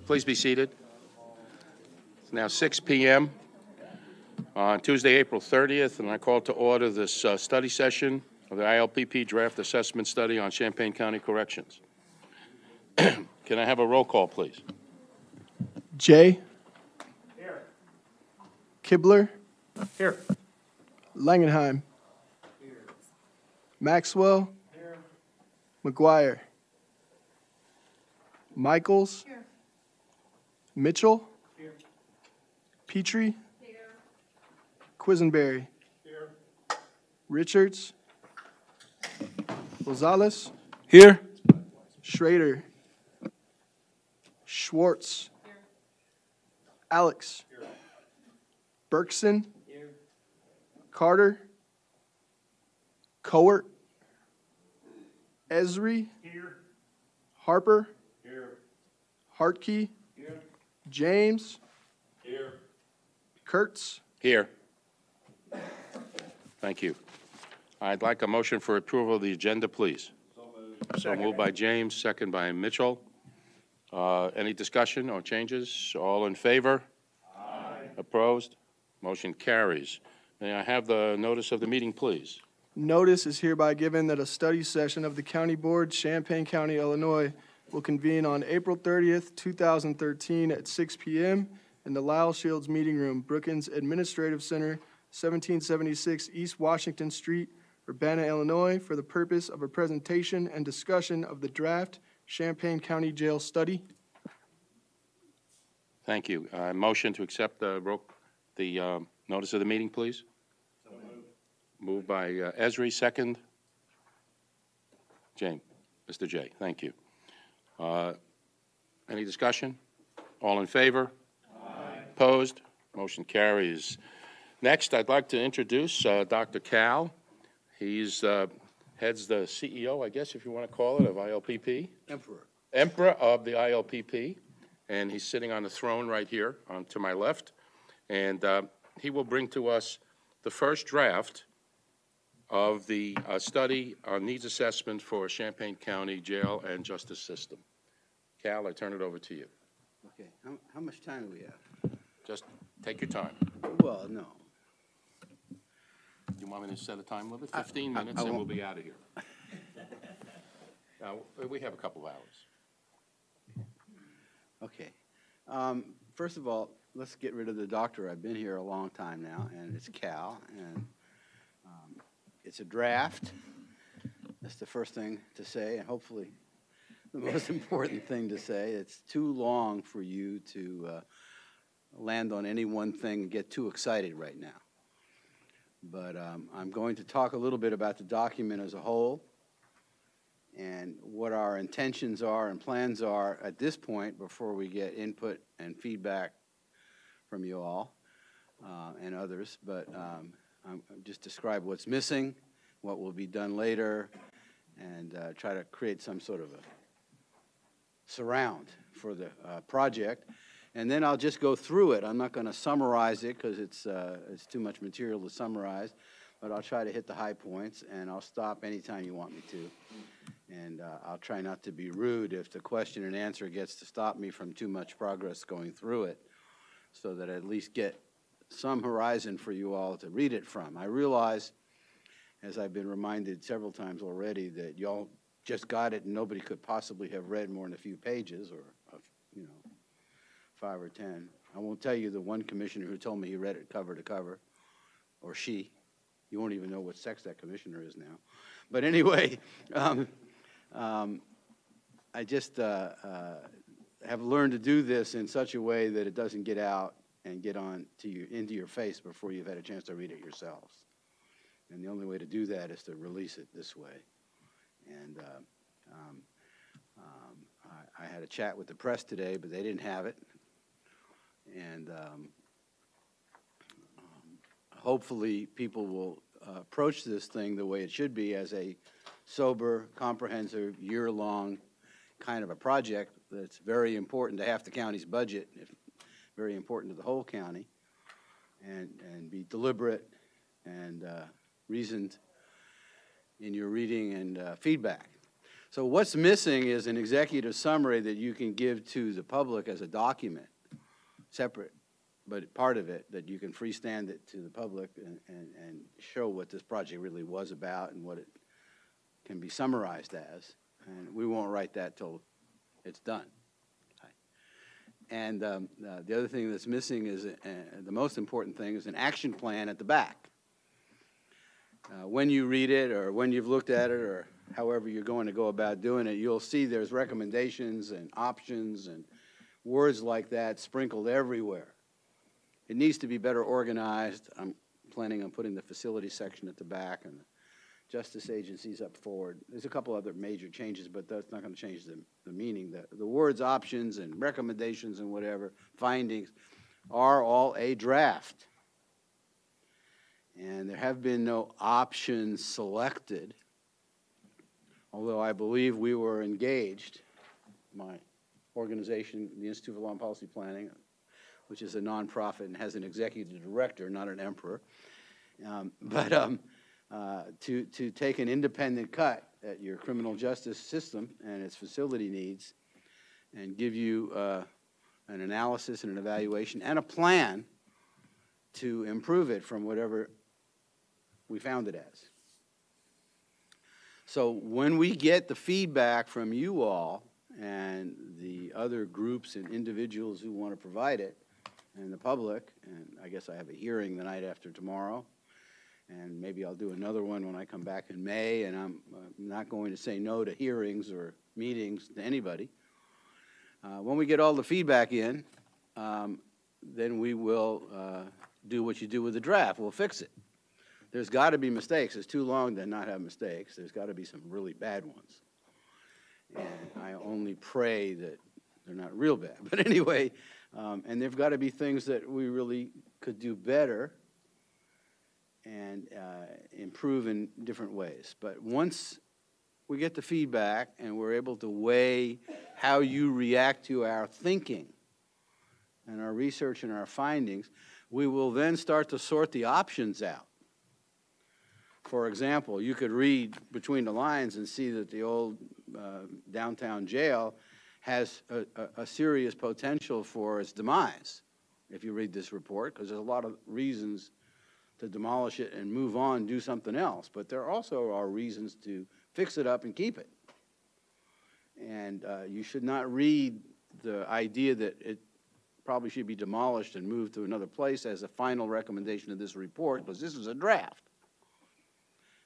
Please be seated. It's now 6 p.m. on Tuesday, April 30th, and I call to order this study session of the ILPP Draft Assessment Study on Champaign County Corrections. Can I have a roll call, please? Jay. Here. Kibler. Here. Langenheim. Here. Maxwell. Here. McGuire. Michaels. Here. Mitchell. Here. Petrie. Here. Quisenberry. Here. Richards. Rosales. Here. Schrader. Schwartz. Here. Alex. Here. Berkson. Here. Carter. Cowart. Esri. Here. Harper. Here. Hartkey. Here. James. Here. Kurtz. Here. Thank you. I'd like a motion for approval of the agenda, please. So moved by James, second by Mitchell. Any discussion or changes? All in favor? Aye. Opposed? Motion carries. May I have the notice of the meeting, please? Notice is hereby given that a study session of the County Board, Champaign County, Illinois, will convene on April 30th, 2013 at 6 p.m. in the Lyle Shields Meeting Room, Brookings Administrative Center, 1776 East Washington Street, Urbana, Illinois, for the purpose of a presentation and discussion of the draft Champaign County Jail study. Thank you. Motion to accept the notice of the meeting, please. So moved. Moved by Esri, second. James, Mr. J. Thank you. Any discussion? All in favor? Aye. Opposed? Motion carries. Next, I'd like to introduce Dr. Cal. He's heads the CEO, I guess, if you want to call it, of ILPP. Emperor of the ILPP. And he's sitting on the throne right here to my left. And he will bring to us the first draft of the study on needs assessment for Champaign County Jail and Justice System. Cal, I turn it over to you. Okay. How much time do we have? Just take your time. Well, no. You want me to set a time limit? 15 minutes, and we'll be out of here. Now, we have a couple of hours. Okay. First of all, let's get rid of the doctor. I've been here a long time now, and it's Cal, and it's a draft. That's the first thing to say, and hopefully the most important thing to say. It's too long for you to land on any one thing and get too excited right now. But I'm going to talk a little bit about the document as a whole and what our intentions are and plans are at this point before we get input and feedback from you all and others. But I'm just describe what's missing, what will be done later, and try to create some sort of a surround for the project. And then I'll just go through it. I'm not going to summarize it because it's too much material to summarize, but I'll try to hit the high points, and I'll stop anytime you want me to. And I'll try not to be rude if the question and answer gets to stop me from too much progress going through it, so that I at least get some horizon for you all to read it from. I realize, as I've been reminded several times already, that y'all just got it and nobody could possibly have read more than a few pages or, 5 or 10. I won't tell you the one commissioner who told me he read it cover to cover, or she. You won't even know what sex that commissioner is now. But anyway, I just have learned to do this in such a way that it doesn't get out and get on to you, into your face before you've had a chance to read it yourselves. And the only way to do that is to release it this way. And I had a chat with the press today, but they didn't have it. And hopefully people will approach this thing the way it should be, as a sober, comprehensive, year-long kind of a project that's very important to half the county's budget, very important to the whole county, and be deliberate and reasoned in your reading and feedback. So what's missing is an executive summary that you can give to the public as a document, separate, but part of it, that you can freestand it to the public and show what this project really was about and what it can be summarized as. And we won't write that till it's done. And the other thing that's missing is, the most important thing, is an action plan at the back. When you read it, or when you've looked at it, or however you're going to go about doing it, you'll see there's recommendations and options and words like that sprinkled everywhere. It needs to be better organized. I'm planning on putting the facility section at the back and the justice agencies up forward. There's a couple other major changes, but that's not going to change the meaning. The words options and recommendations and whatever, findings, are all a draft. And there have been no options selected, although I believe we were engaged, my organization, the Institute for Law and Policy Planning, which is a nonprofit and has an executive director, not an emperor, to take an independent cut at your criminal justice system and its facility needs and give you an analysis and an evaluation and a plan to improve it from whatever we found it as. So when we get the feedback from you all and the other groups and individuals who want to provide it, and the public, and I guess I have a hearing the night after tomorrow, and maybe I'll do another one when I come back in May, and I'm not going to say no to hearings or meetings to anybody. When we get all the feedback in, then we will do what you do with the draft. We'll fix it. There's got to be mistakes. It's too long to not have mistakes. There's got to be some really bad ones. And I only pray that they're not real bad. But anyway, and there've got to be things that we really could do better and improve in different ways. But once we get the feedback and we're able to weigh how you react to our thinking and our research and our findings, we will then start to sort the options out. For example, you could read between the lines and see that the old downtown jail has a serious potential for its demise, if you read this report, because there's a lot of reasons to demolish it and move on, do something else. But there also are reasons to fix it up and keep it. And you should not read the idea that it probably should be demolished and moved to another place as a final recommendation of this report, because this is a draft.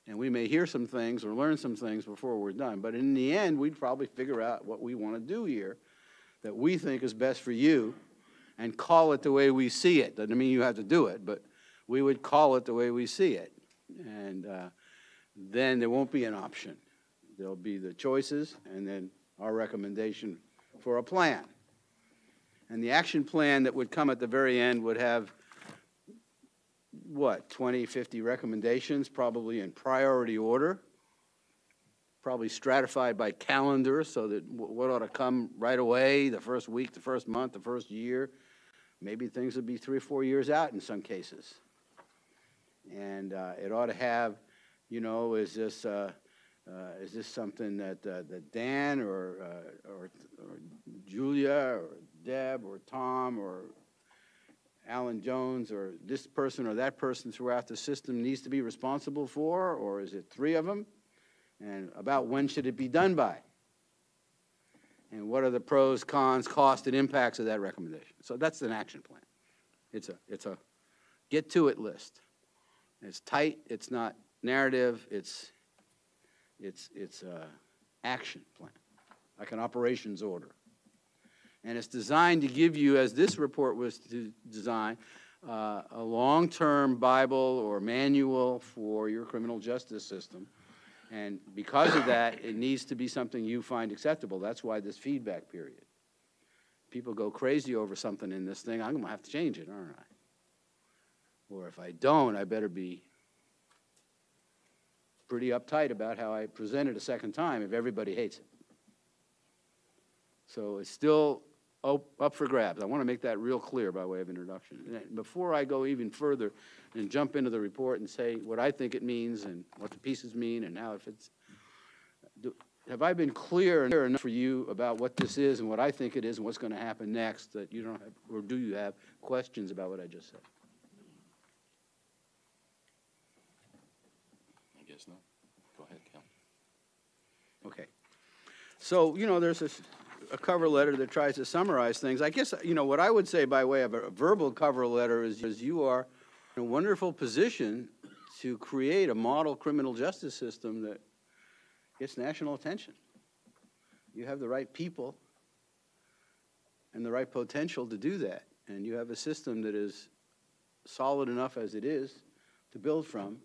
And we may hear some things or learn some things before we're done. But in the end, we'd probably figure out what we want to do here that we think is best for you and call it the way we see it. Doesn't mean you have to do it, but we would call it the way we see it. And then there won't be an option. There'll be the choices and then our recommendation for a plan. And the action plan that would come at the very end would have, what, 20, 50 recommendations, probably in priority order, probably stratified by calendar so that what ought to come right away, the first week, the first month, the first year. Maybe things would be 3 or 4 years out in some cases. And it ought to have, you know, is this something that Dan or Julia or Deb or Tom or Alan Jones or this person or that person throughout the system needs to be responsible for, or is it 3 of them? And about when should it be done by? And what are the pros, cons, costs, and impacts of that recommendation? So that's an action plan. It's a get-to-it list. It's tight. It's not narrative. It's a action plan, like an operations order. And it's designed to give you, as this report was designed, a long-term Bible or manual for your criminal justice system. And because of that, it needs to be something you find acceptable. That's why this feedback period. People go crazy over something in this thing, I'm going to have to change it, aren't I? Or if I don't, I better be pretty uptight about how I present it a second time if everybody hates it. So it's still up for grabs. I want to make that real clear by way of introduction. And before I go even further and jump into the report and say what I think it means and what the pieces mean and how it fits, have I been clear enough for you about what this is and what I think it is and what's going to happen next, that you don't have, or do you have questions about what I just said? I guess not. Go ahead, Cal. Okay. So, you know, there's a cover letter that tries to summarize things. I guess, you know, what I would say by way of a verbal cover letter is you are in a wonderful position to create a model criminal justice system that gets national attention. You have the right people and the right potential to do that. And you have a system that is solid enough as it is to build from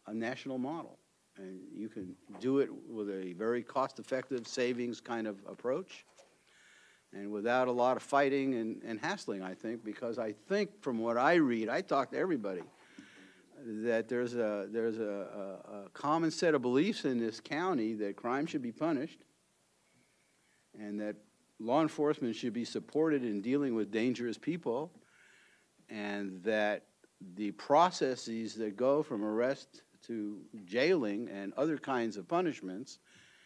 a national model. And you can do it with a very cost-effective savings kind of approach and without a lot of fighting and hassling, I think, because I think from what I read, I talk to everybody, that there's a common set of beliefs in this county that crime should be punished and that law enforcement should be supported in dealing with dangerous people, and that the processes that go from arrest to jailing and other kinds of punishments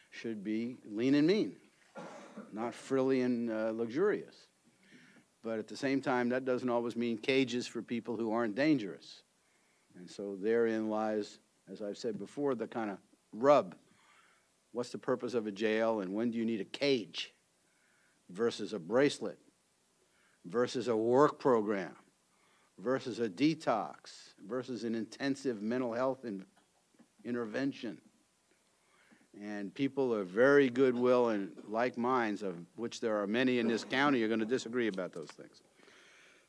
should be lean and mean, not frilly and luxurious. But at the same time, that doesn't always mean cages for people who aren't dangerous. And so therein lies, as I've said before, the kind of rub. What's the purpose of a jail, and when do you need a cage versus a bracelet versus a work program versus a detox versus an intensive mental health intervention? And people of very goodwill and like minds, of which there are many in this county, are going to disagree about those things.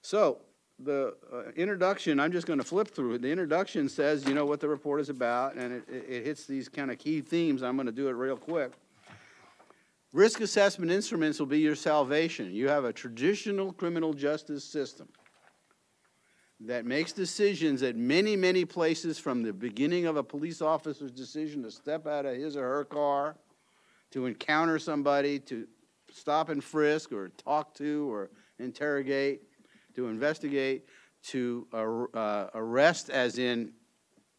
So the introduction, I'm just going to flip through it. The introduction says, you know, what the report is about, and it hits these kind of key themes. I'm going to do it real quick. Risk assessment instruments will be your salvation. You have a traditional criminal justice system that makes decisions at many, many places, from the beginning of a police officer's decision to step out of his or her car, to encounter somebody, to stop and frisk or talk to or interrogate, to investigate, to arrest, as in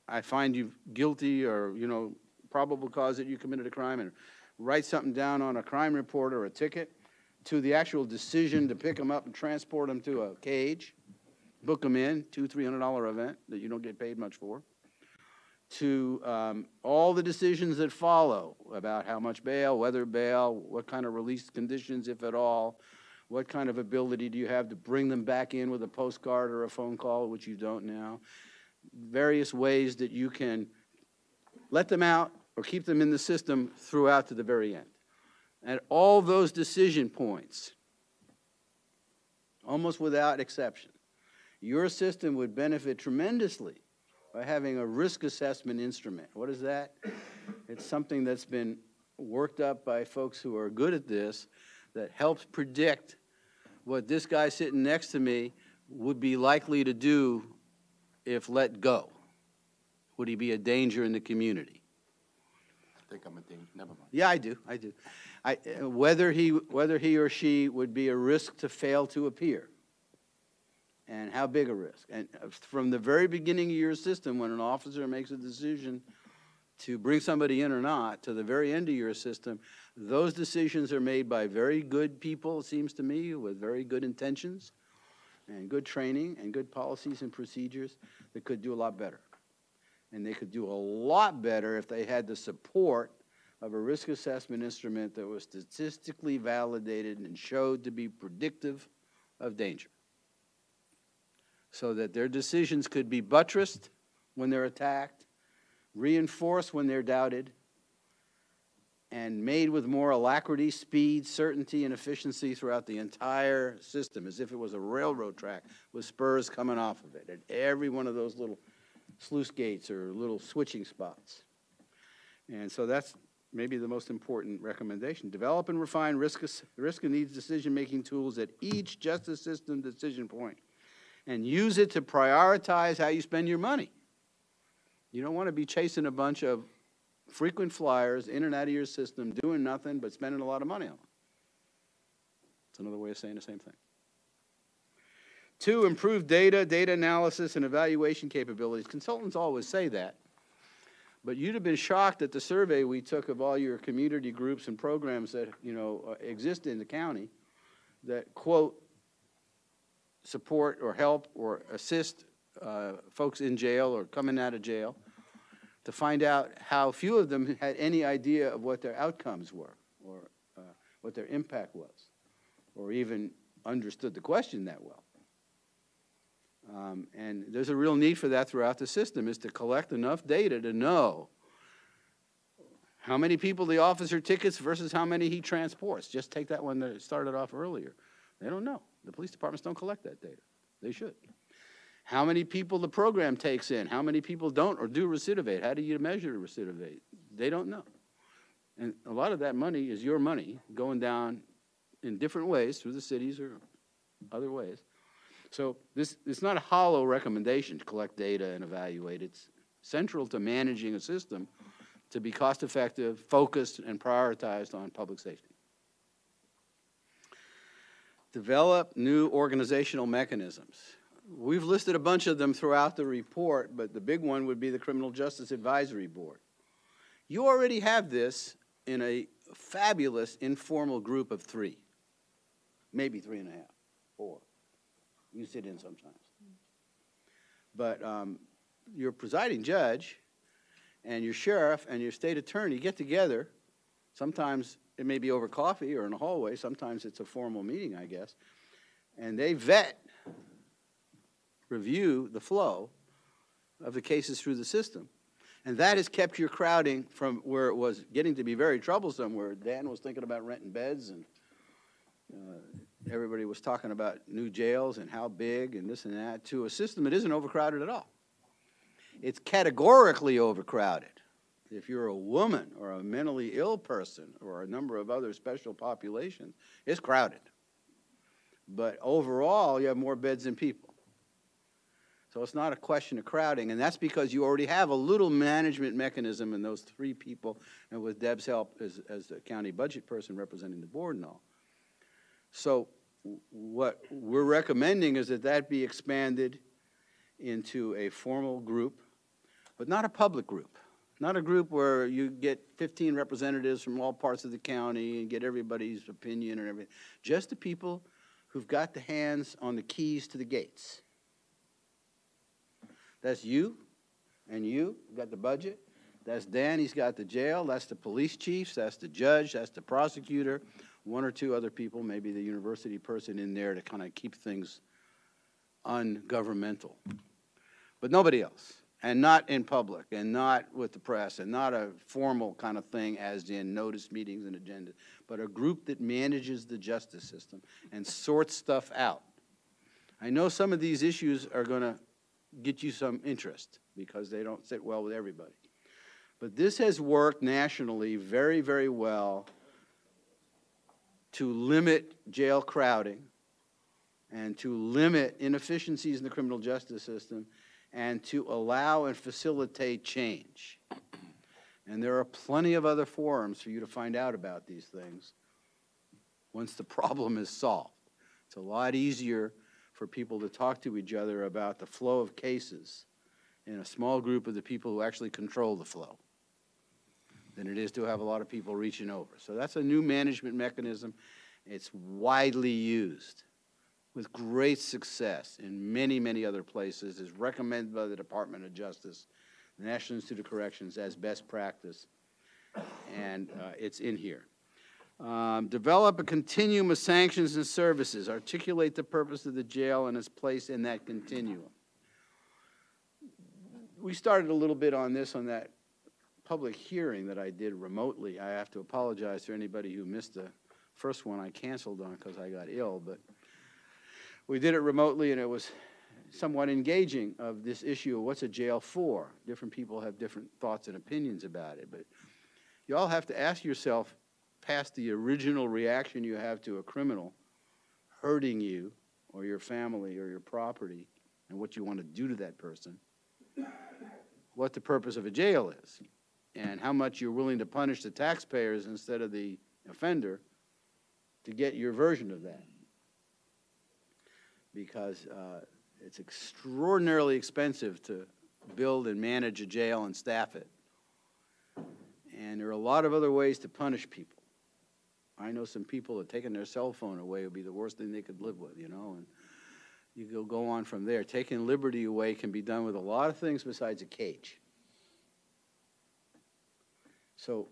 I find you guilty, or, you know, probable cause that you committed a crime, and write something down on a crime report or a ticket, to the actual decision to pick them up and transport them to a cage, book them in, $200-300 event that you don't get paid much for, to all the decisions that follow about how much bail, whether bail, what kind of release conditions, if at all, what kind of ability do you have to bring them back in with a postcard or a phone call, which you don't now, various ways that you can let them out or keep them in the system throughout to the very end. At all those decision points, almost without exception, your system would benefit tremendously by having a risk assessment instrument. What is that? It's something that's been worked up by folks who are good at this, that helps predict what this guy sitting next to me would be likely to do if let go. Would he be a danger in the community? I think I'm a danger. Never mind. Yeah, I do. Whether he or she would be a risk to fail to appear, and how big a risk. And from the very beginning of your system, when an officer makes a decision to bring somebody in or not, to the very end of your system, those decisions are made by very good people, it seems to me, with very good intentions and good training and good policies and procedures that could do a lot better. And they could do a lot better if they had the support of a risk assessment instrument that was statistically validated and showed to be predictive of danger, so that their decisions could be buttressed when they're attacked, reinforced when they're doubted, and made with more alacrity, speed, certainty, and efficiency throughout the entire system, as if it was a railroad track with spurs coming off of it at every one of those little sluice gates or little switching spots. And so that's maybe the most important recommendation. Develop and refine risk and needs decision-making tools at each justice system decision point, and use it to prioritize how you spend your money. You don't want to be chasing a bunch of frequent flyers in and out of your system, doing nothing but spending a lot of money on them. It's another way of saying the same thing. 2, improve data analysis, and evaluation capabilities. Consultants always say that, But you'd have been shocked at the survey we took of all your community groups and programs that, exist in the county that, quote, support or help or assist folks in jail or coming out of jail, to find out how few of them had any idea of what their outcomes were or what their impact was, or even understood the question that well. And there's a real need for that throughout the system, is to collect enough data to know how many people the officer tickets versus how many he transports. Just take that one that started off earlier. They don't know. The police departments don't collect that data. They should. How many people the program takes in, how many people don't or do recidivate. How do you measure recidivate? They don't know. And a lot of that money is your money going down in different ways through the cities or other ways. So it's not a hollow recommendation to collect data and evaluate. It's central to managing a system to be cost-effective, focused, and prioritized on public safety. Develop new organizational mechanisms. We've listed a bunch of them throughout the report, but the big one would be the Criminal Justice Advisory Board. You already have this in a fabulous informal group of 3, maybe 3.5, 4. You sit in sometimes. But your presiding judge and your sheriff and your state attorney get together. Sometimes it may be over coffee or in a hallway. Sometimes it's a formal meeting, I guess. And they review the flow of the cases through the system. And that has kept your crowding from where it was getting to be very troublesome, where Dan was thinking about renting beds and everybody was talking about new jails and how big and this and that, to a system that isn't overcrowded at all. It's categorically overcrowded. If you're a woman or a mentally ill person or a number of other special populations, it's crowded. But overall, you have more beds than people. So it's not a question of crowding, and that's because you already have a little management mechanism in those 3 people, and with Deb's help as the county budget person representing the board and all. So what we're recommending is that be expanded into a formal group, but not a public group. Not a group where you get 15 representatives from all parts of the county and get everybody's opinion and everything. Just the people who've got the hands on the keys to the gates. That's you, and you got the budget. That's Dan, he's got the jail. That's the police chiefs. That's the judge. That's the prosecutor. 1 or 2 other people, maybe the university person in there to kind of keep things ungovernmental. But nobody else, and not in public, and not with the press, and not a formal kind of thing as in notice meetings and agendas, but a group that manages the justice system and sorts stuff out. I know some of these issues are going to get you some interest because they don't sit well with everybody. But this has worked nationally very, very well to limit jail crowding and to limit inefficiencies in the criminal justice system and to allow and facilitate change. And there are plenty of other forums for you to find out about these things once the problem is solved. It's a lot easier for people to talk to each other about the flow of cases in a small group of the people who actually control the flow than it is to have a lot of people reaching over. So that's a new management mechanism. It's widely used with great success in many, many other places. It's recommended by the Department of Justice, the National Institute of Corrections as best practice, and it's in here. Develop a continuum of sanctions and services. Articulate the purpose of the jail and its place in that continuum. We started a little bit on this on that public hearing that I did remotely. I have to apologize to anybody who missed the first one I canceled on because I got ill, but we did it remotely and it was somewhat engaging of this issue of what's a jail for. Different people have different thoughts and opinions about it, but you all have to ask yourself, past the original reaction you have to a criminal hurting you or your family or your property and what you want to do to that person, what the purpose of a jail is and how much you're willing to punish the taxpayers instead of the offender to get your version of that. Because it's extraordinarily expensive to build and manage a jail and staff it. And there are a lot of other ways to punish people. I know some people that taking their cell phone away would be the worst thing they could live with, you know, and you go on from there. Taking liberty away can be done with a lot of things besides a cage. So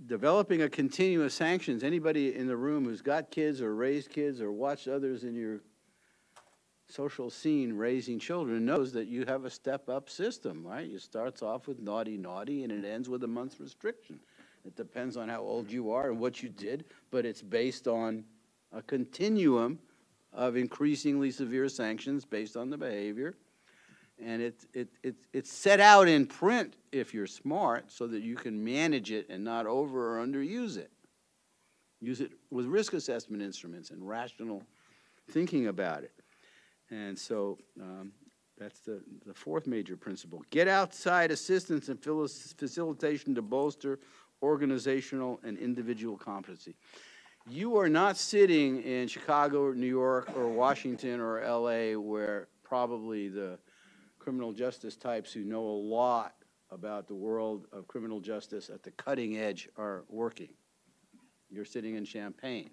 developing a continuous sanctions, anybody in the room who's got kids or raised kids or watched others in your social scene raising children knows that you have a step-up system, right? It starts off with naughty, naughty, and it ends with a month's restriction. It depends on how old you are and what you did, but it's based on a continuum of increasingly severe sanctions based on the behavior. And it's set out in print if you're smart so that you can manage it and not over or underuse it. Use it with risk assessment instruments and rational thinking about it. And so that's the fourth major principle. Get outside assistance and facilitation to bolster organizational and individual competency. You are not sitting in Chicago or New York or Washington or LA where probably the criminal justice types who know a lot about the world of criminal justice at the cutting edge are working. You're sitting in Champaign.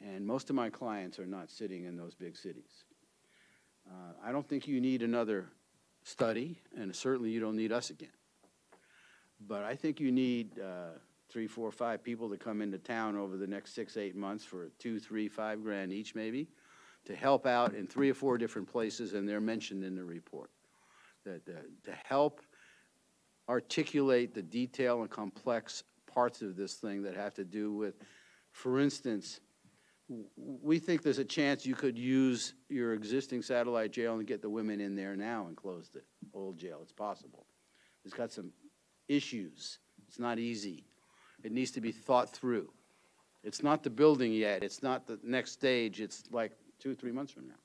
And most of my clients are not sitting in those big cities. I don't think you need another study, and certainly you don't need us again. But I think you need 3, 4, 5 people to come into town over the next 6, 8 months for $2, $3, $5 grand each maybe to help out in 3 or 4 different places, and they're mentioned in the report. To help articulate the detail and complex parts of this thing that have to do with, for instance, we think there's a chance you could use your existing satellite jail and get the women in there now and close the old jail. It's possible. It's got some issues. It's not easy. It needs to be thought through. It's not the building yet. It's not the next stage. It's like 2 or 3 months from now.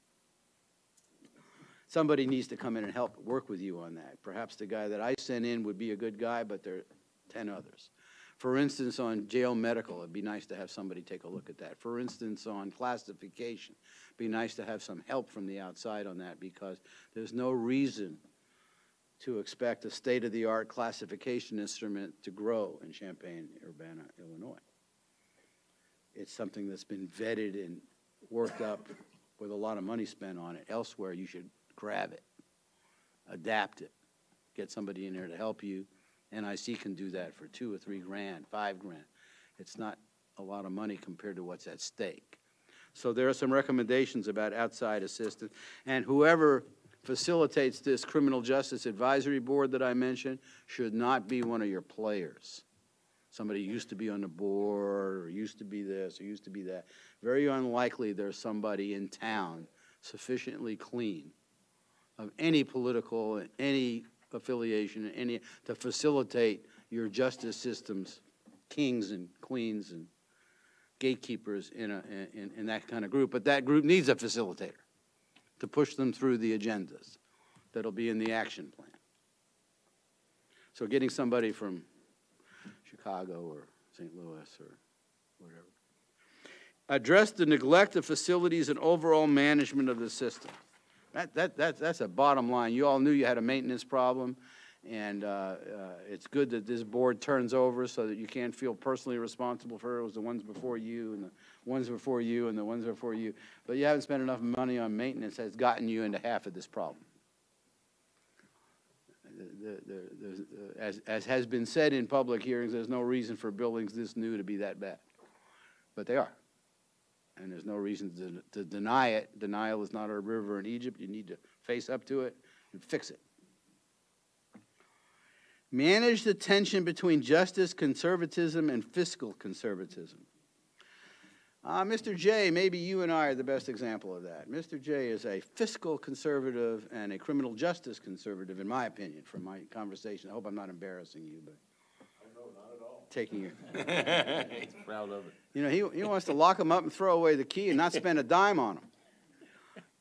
Somebody needs to come in and help work with you on that. Perhaps the guy that I sent in would be a good guy, but there are 10 others. For instance, on jail medical, it'd be nice to have somebody take a look at that. For instance, on classification, it'd be nice to have some help from the outside on that because there's no reason to expect a state-of-the-art classification instrument to grow in Champaign-Urbana, Illinois. It's something that's been vetted and worked up with a lot of money spent on it. Elsewhere, you should grab it, adapt it, get somebody in there to help you. NIC can do that for 2 or 3 grand, 5 grand. It's not a lot of money compared to what's at stake. So there are some recommendations about outside assistance. And whoever facilitates this criminal justice advisory board that I mentioned should not be one of your players. Somebody used to be on the board or used to be this or used to be that. Very unlikely there's somebody in town sufficiently clean of any political, any affiliation, any to facilitate your justice system's kings and queens and gatekeepers in that kind of group. But that group needs a facilitator to push them through the agendas that'll be in the action plan. So getting somebody from Chicago or St. Louis or whatever. Address the neglect of facilities and overall management of the system. That's a bottom line. You all knew you had a maintenance problem, and it's good that this board turns over so that you can't feel personally responsible for it. It was the ones before you and the ones before you and the ones before you. But you haven't spent enough money on maintenance that's gotten you into half of this problem. As has been said in public hearings, there's no reason for buildings this new to be that bad. But they are. And there's no reason to deny it. Denial is not a river in Egypt. You need to face up to it and fix it. Manage the tension between justice conservatism and fiscal conservatism. Mr. J, maybe you and I are the best example of that. Mr. J is a fiscal conservative and a criminal justice conservative, in my opinion, from my conversation. I hope I'm not embarrassing you, but no, not at all. taking your... He's proud of it. You know, he wants to lock them up and throw away the key and not spend a dime on them.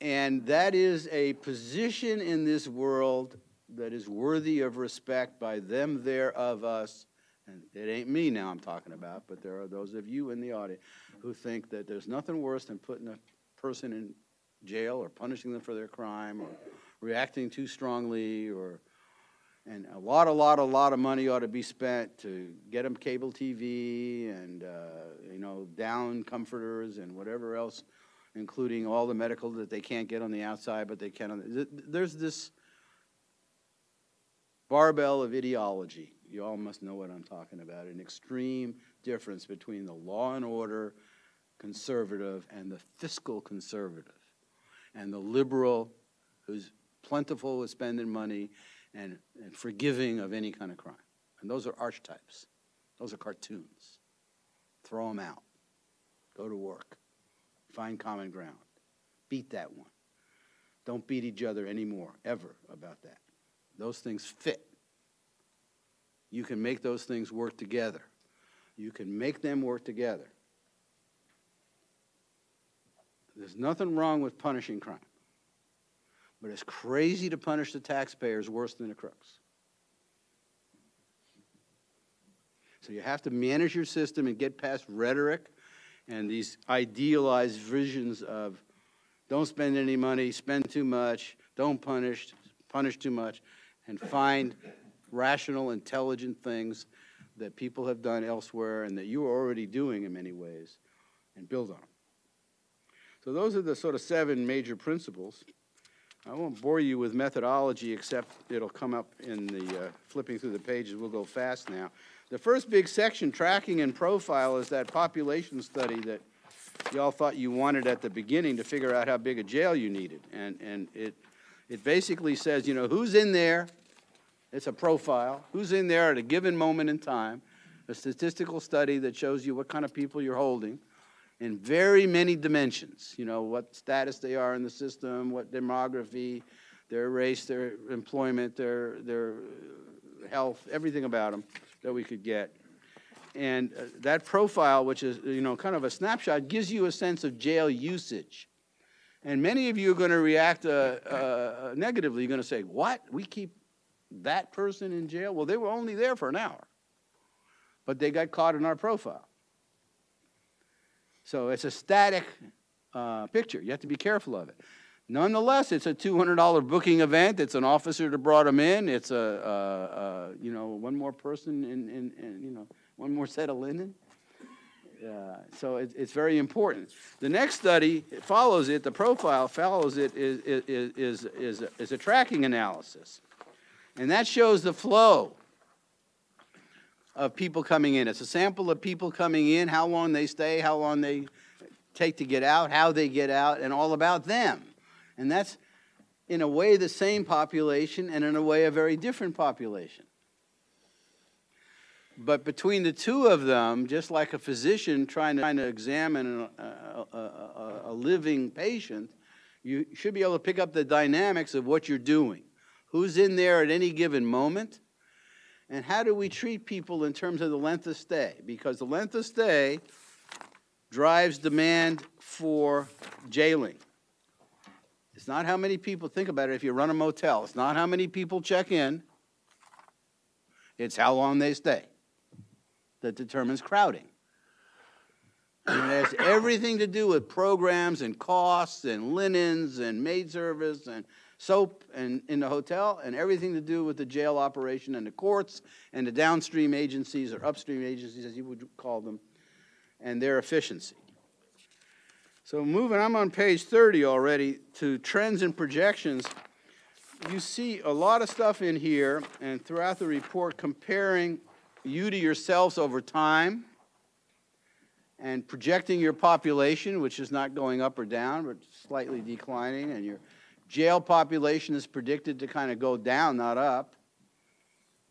And that is a position in this world that is worthy of respect by them, there, of us. And it ain't me now I'm talking about, but there are those of you in the audience who think that there's nothing worse than putting a person in jail or punishing them for their crime or reacting too strongly or And a lot of money ought to be spent to get them cable TV and, you know, down comforters and whatever else, including all the medical that they can't get on the outside, but they can on the, there's this barbell of ideology. You all must know what I'm talking about, an extreme difference between the law and order conservative and the fiscal conservative, and the liberal who's plentiful with spending money and forgiving of any kind of crime. And those are archetypes. Those are cartoons. Throw them out. Go to work. Find common ground. Beat that one. Don't beat each other anymore, ever, about that. Those things fit. You can make those things work together. You can make them work together. There's nothing wrong with punishing crime. But it's crazy to punish the taxpayers worse than the crooks. So you have to manage your system and get past rhetoric and these idealized visions of don't spend any money, spend too much, don't punish, punish too much, and find rational, intelligent things that people have done elsewhere and that you are already doing in many ways, and build on them. So those are the sort of 7 major principles. I won't bore you with methodology, except it'll come up in the flipping through the pages. We'll go fast now. The first big section, tracking and profile, is that population study that y'all thought you wanted at the beginning to figure out how big a jail you needed. And it basically says, you know, who's in there? It's a profile. Who's in there at a given moment in time? A statistical study that shows you what kind of people you're holding in very many dimensions. You know, what status they are in the system, what demography, their race, their employment, their health, everything about them that we could get. And that profile, which is, you know, kind of a snapshot, gives you a sense of jail usage. And many of you are going to react negatively. You're going to say, what? We keep that person in jail? Well, they were only there for an hour. But they got caught in our profile. So it's a static picture. You have to be careful of it. Nonetheless, it's a $200 booking event. It's an officer that brought them in. It's you know, one more person in you know, one more set of linen. So it's very important. The next study follows it. The profile follows it is a tracking analysis, and that shows the flow of people coming in. It's a sample of people coming in, how long they stay, how long they take to get out, how they get out, and all about them. And that's, in a way, the same population, and in a way, a very different population. But between the two of them, just like a physician trying to examine a living patient, you should be able to pick up the dynamics of what you're doing. Who's in there at any given moment? And how do we treat people in terms of the length of stay? Because the length of stay drives demand for jailing. It's not how many people, think about it, if you run a motel, it's not how many people check in, it's how long they stay that determines crowding. And it has everything to do with programs and costs and linens and maid service and soap and in the hotel, and everything to do with the jail operation and the courts and the downstream agencies, or upstream agencies as you would call them, and their efficiency. So moving, I'm on page 30 already, to trends and projections. You see a lot of stuff in here and throughout the report comparing you to yourselves over time and projecting your population, which is not going up or down, but slightly declining, and your jail population is predicted to kind of go down, not up,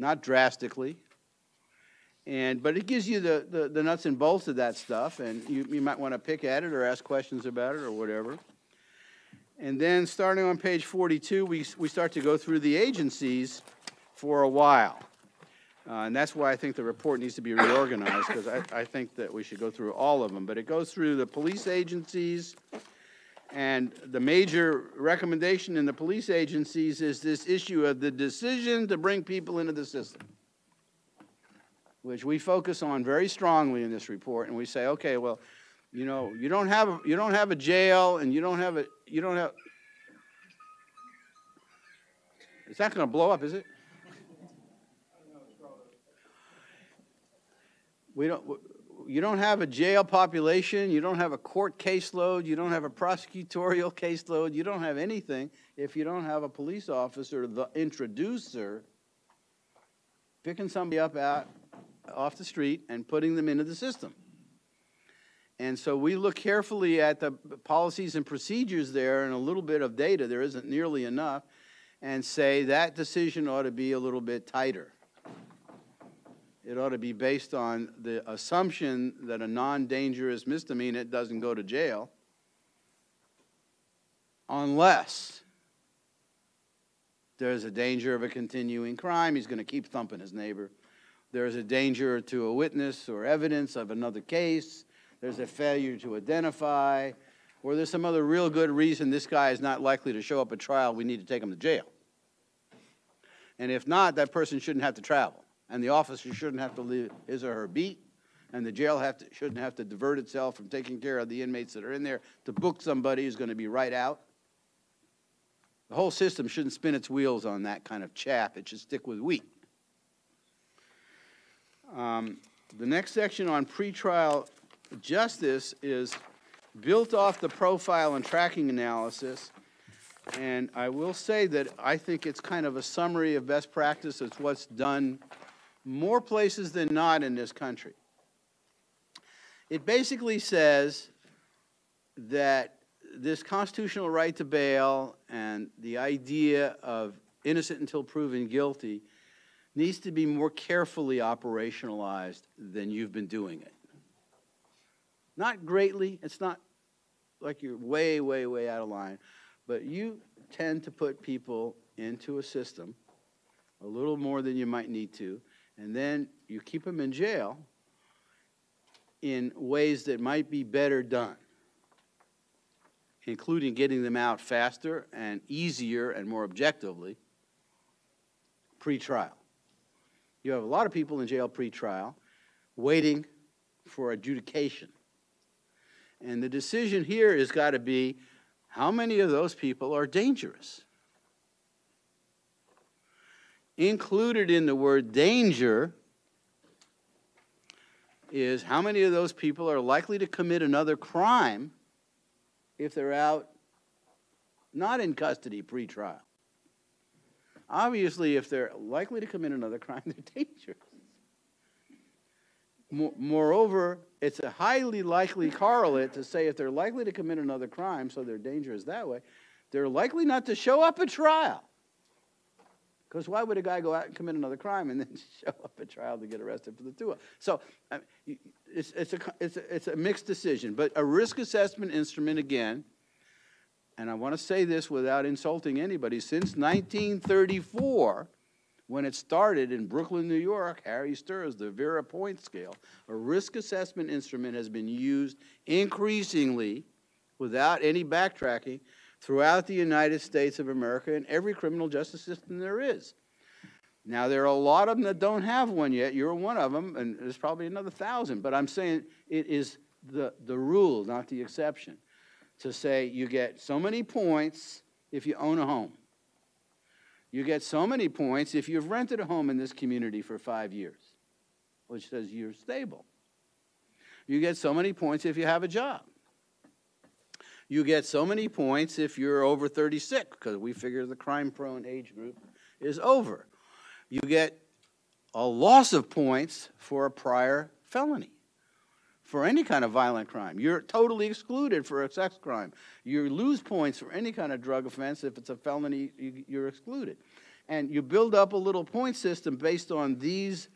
not drastically. But it gives you the nuts and bolts of that stuff, and you might want to pick at it or ask questions about it or whatever. And then starting on page 42, we start to go through the agencies for a while. And that's why I think the report needs to be reorganized, because I think that we should go through all of them. But it goes through the police agencies, and the major recommendation in the police agencies is this issue of the decision to bring people into the system, which we focus on very strongly in this report. And we say, okay, well, you know, you don't have a jail, and you don't have. It's not going to blow up, is it? You don't have a jail population, you don't have a court caseload, you don't have a prosecutorial caseload, you don't have anything if you don't have a police officer, the introducer, picking somebody up off the street and putting them into the system. And so we look carefully at the policies and procedures there and a little bit of data, there isn't nearly enough, and say that decision ought to be a little bit tighter. It ought to be based on the assumption that a non-dangerous misdemeanor doesn't go to jail unless there's a danger of a continuing crime. He's going to keep thumping his neighbor. There's a danger to a witness or evidence of another case. There's a failure to identify, or there's some other real good reason this guy is not likely to show up at trial. We need to take him to jail. And if not, that person shouldn't have to travel. And the officer shouldn't have to leave his or her beat, and the jail shouldn't have to divert itself from taking care of the inmates that are in there to book somebody who's going to be right out. The whole system shouldn't spin its wheels on that kind of chaff. It should stick with wheat. The next section on pretrial justice is built off the profile and tracking analysis. And I will say that I think it's kind of a summary of best practice. It's what's done more places than not in this country. It basically says that this constitutional right to bail and the idea of innocent until proven guilty needs to be more carefully operationalized than you've been doing it. Not greatly, it's not like you're way, way, way out of line, but you tend to put people into a system a little more than you might need to, and then you keep them in jail in ways that might be better done, including getting them out faster and easier and more objectively pre-trial. You have a lot of people in jail pre-trial waiting for adjudication. And the decision here has got to be, how many of those people are dangerous? Included in the word danger is how many of those people are likely to commit another crime if they're out not in custody pre-trial. Obviously, if they're likely to commit another crime, they're dangerous. Moreover, it's a highly likely correlate to say if they're likely to commit another crime, so they're dangerous that way, they're likely not to show up at trial. Because why would a guy go out and commit another crime and then show up at trial to get arrested for the two? So it's a mixed decision, but a risk assessment instrument, again, and I want to say this without insulting anybody, since 1934, when it started in Brooklyn, New York, Harry Sturz, the Vera Point scale, a risk assessment instrument has been used increasingly without any backtracking throughout the United States of America and every criminal justice system there is. Now, there are a lot of them that don't have one yet. You're one of them, and there's probably another 1,000. But I'm saying it is the rule, not the exception, to say you get so many points if you own a home. You get so many points if you've rented a home in this community for 5 years, which says you're stable. You get so many points if you have a job. You get so many points if you're over 36, because we figure the crime-prone age group is over. You get a loss of points for a prior felony, for any kind of violent crime. You're totally excluded for a sex crime. You lose points for any kind of drug offense. If it's a felony, you're excluded. And you build up a little point system based on these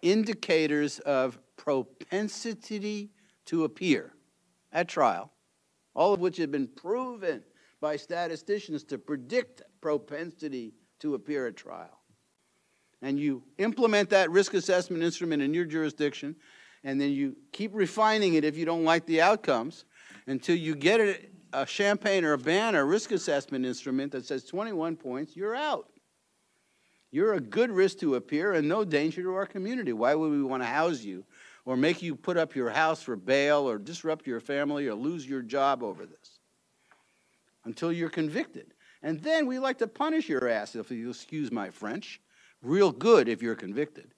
indicators of propensity to appear at trial, all of which have been proven by statisticians to predict propensity to appear at trial. And you implement that risk assessment instrument in your jurisdiction, and then you keep refining it if you don't like the outcomes until you get a Champaign or a Ban or risk assessment instrument that says 21 points, you're out. You're a good risk to appear and no danger to our community. Why would we want to house you or make you put up your house for bail or disrupt your family or lose your job over this until you're convicted? And then we like to punish your ass, if you excuse my French, real good if you're convicted.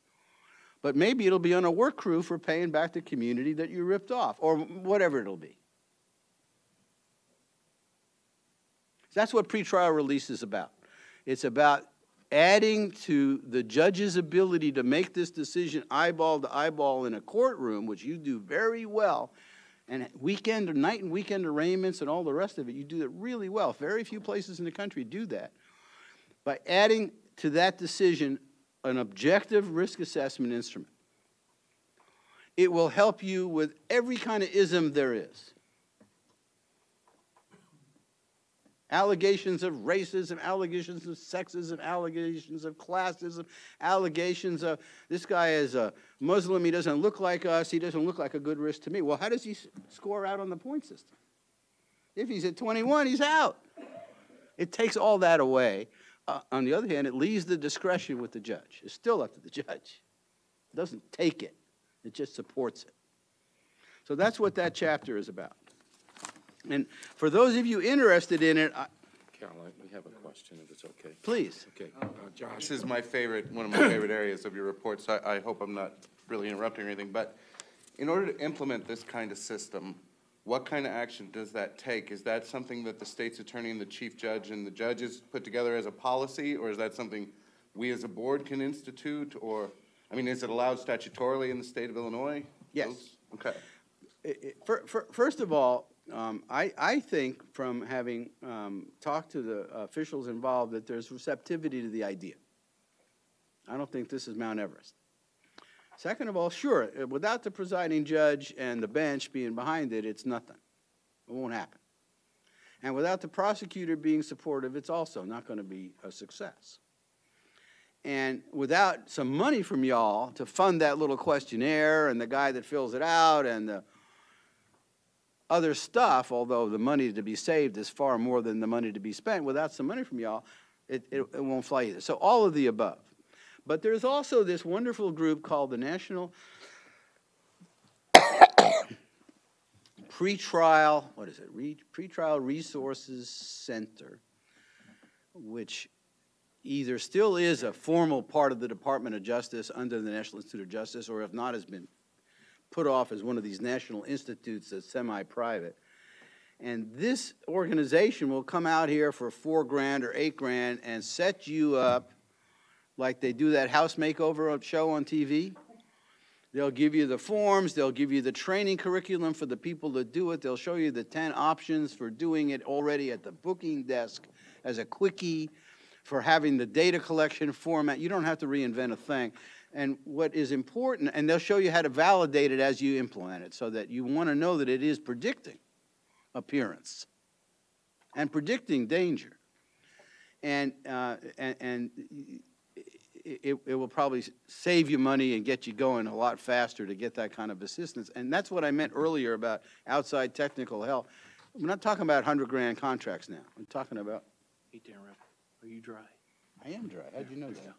but maybe it'll be on a work crew for paying back the community that you ripped off, or whatever it'll be. That's what pretrial release is about. It's about adding to the judge's ability to make this decision eyeball to eyeball in a courtroom, which you do very well, and night and weekend arraignments and all the rest of it, you do it really well. Very few places in the country do that. By adding to that decision an objective risk assessment instrument, it will help you with every kind of ism there is. Allegations of racism, allegations of sexism, allegations of classism, allegations of this guy is a Muslim, he doesn't look like us, he doesn't look like a good risk to me. Well, how does he score out on the point system? If he's at 21, he's out. It takes all that away. On the other hand, it leaves the discretion with the judge. It's still up to the judge. It doesn't take it. It just supports it. So that's what that chapter is about. And for those of you interested in it, Caroline, we have a question, if it's okay. please. Okay, This Josh. is one of my favorite areas of your report, so I hope I'm not really interrupting or anything, but in order to implement this kind of system, what kind of action does that take? Is that something that the state's attorney and the chief judge and the judges put together as a policy, or is that something we as a board can institute, or, I mean, is it allowed statutorily in the state of Illinois? Yes. Okay. First of all, I think from having talked to the officials involved that there's receptivity to the idea. I don't think this is Mount Everest. Second of all, sure, without the presiding judge and the bench being behind it, it's nothing. It won't happen. And without the prosecutor being supportive, it's also not going to be a success. And without some money from y'all to fund that little questionnaire and the guy that fills it out and the other stuff, although the money to be saved is far more than the money to be spent, without some money from y'all, it won't fly either. So all of the above. But there's also this wonderful group called the National Pretrial, what is it? Pretrial Resources Center, which either still is a formal part of the Department of Justice under the National Institute of Justice, or if not, has been put off as one of these national institutes that's semi-private. And this organization will come out here for $4,000 or $8,000 and set you up like they do that house makeover show on TV. They'll give you the forms, they'll give you the training curriculum for the people that do it, they'll show you the 10 options for doing it already at the booking desk as a quickie, for having the data collection format. You don't have to reinvent a thing. And what is important, and they'll show you how to validate it as you implement it, so that you want to know that it is predicting appearance and predicting danger. And it will probably save you money and get you going a lot faster to get that kind of assistance. And that's what I meant earlier about outside technical help. We're not talking about $100,000 contracts now. I'm talking about. Hate to interrupt. Are you dry? I am dry. How'd you know that?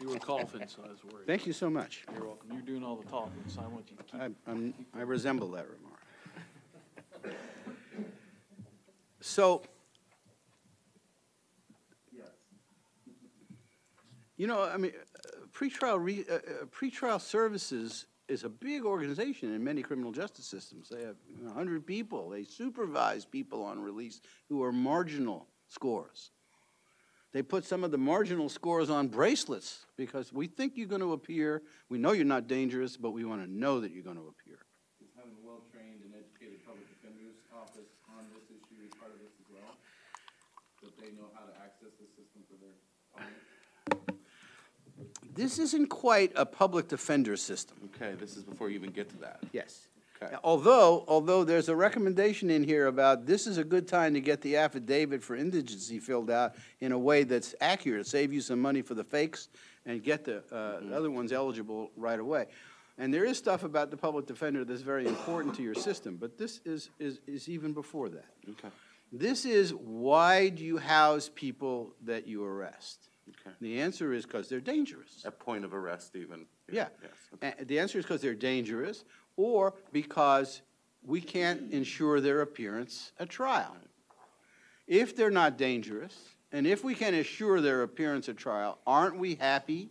You were coughing, so I was worried. Thank you so much. You're welcome. You're doing all the talking, so I want you to keep. I resemble that remark. So, you know, I mean, pretrial services is a big organization in many criminal justice systems. They have 100 people. They supervise people on release who are marginal scores. They put some of the marginal scores on bracelets because we think you're going to appear. We know you're not dangerous, but we want to know that you're going to appear. Is having a well-trained and educated public defender's office on this issue is part of this as well? That they know how to access the system for their clients? This isn't quite a public defender system. Okay, this is before you even get to that. Yes. Okay. Although there's a recommendation in here about this is a good time to get the affidavit for indigency filled out in a way that's accurate, save you some money for the fakes and get the other ones eligible right away. And there is stuff about the public defender that's very important to your system, but this is even before that. Okay. This is, why do you house people that you arrest? Okay. The answer is because they're dangerous. At point of arrest even. Yeah. Yes. Okay. And the answer is because they're dangerous, or because we can't ensure their appearance at trial. If they're not dangerous, and if we can assure their appearance at trial, aren't we happy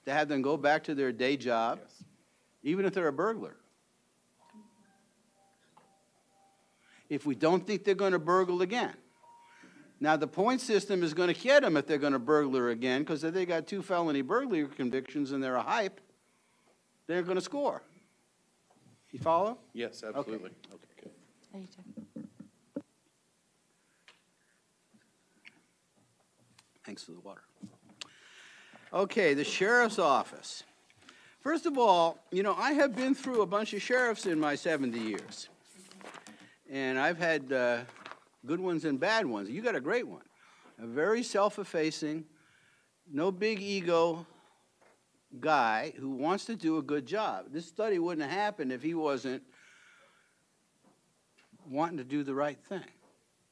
to have them go back to their day job, even if they're a burglar. If we don't think they're going to burgle again. Now, the point system is going to hit them if they're going to burglar again, because if they got 2 felony burglary convictions and they're a hype, they're going to score. You follow? Yes, absolutely. Okay. I do too. Thanks for the water. Okay, the sheriff's office. First of all, you know, I have been through a bunch of sheriffs in my 70 years. And I've had good ones and bad ones. You got a great one. A very self-effacing, no big ego guy who wants to do a good job. This study wouldn't have happened if he wasn't wanting to do the right thing.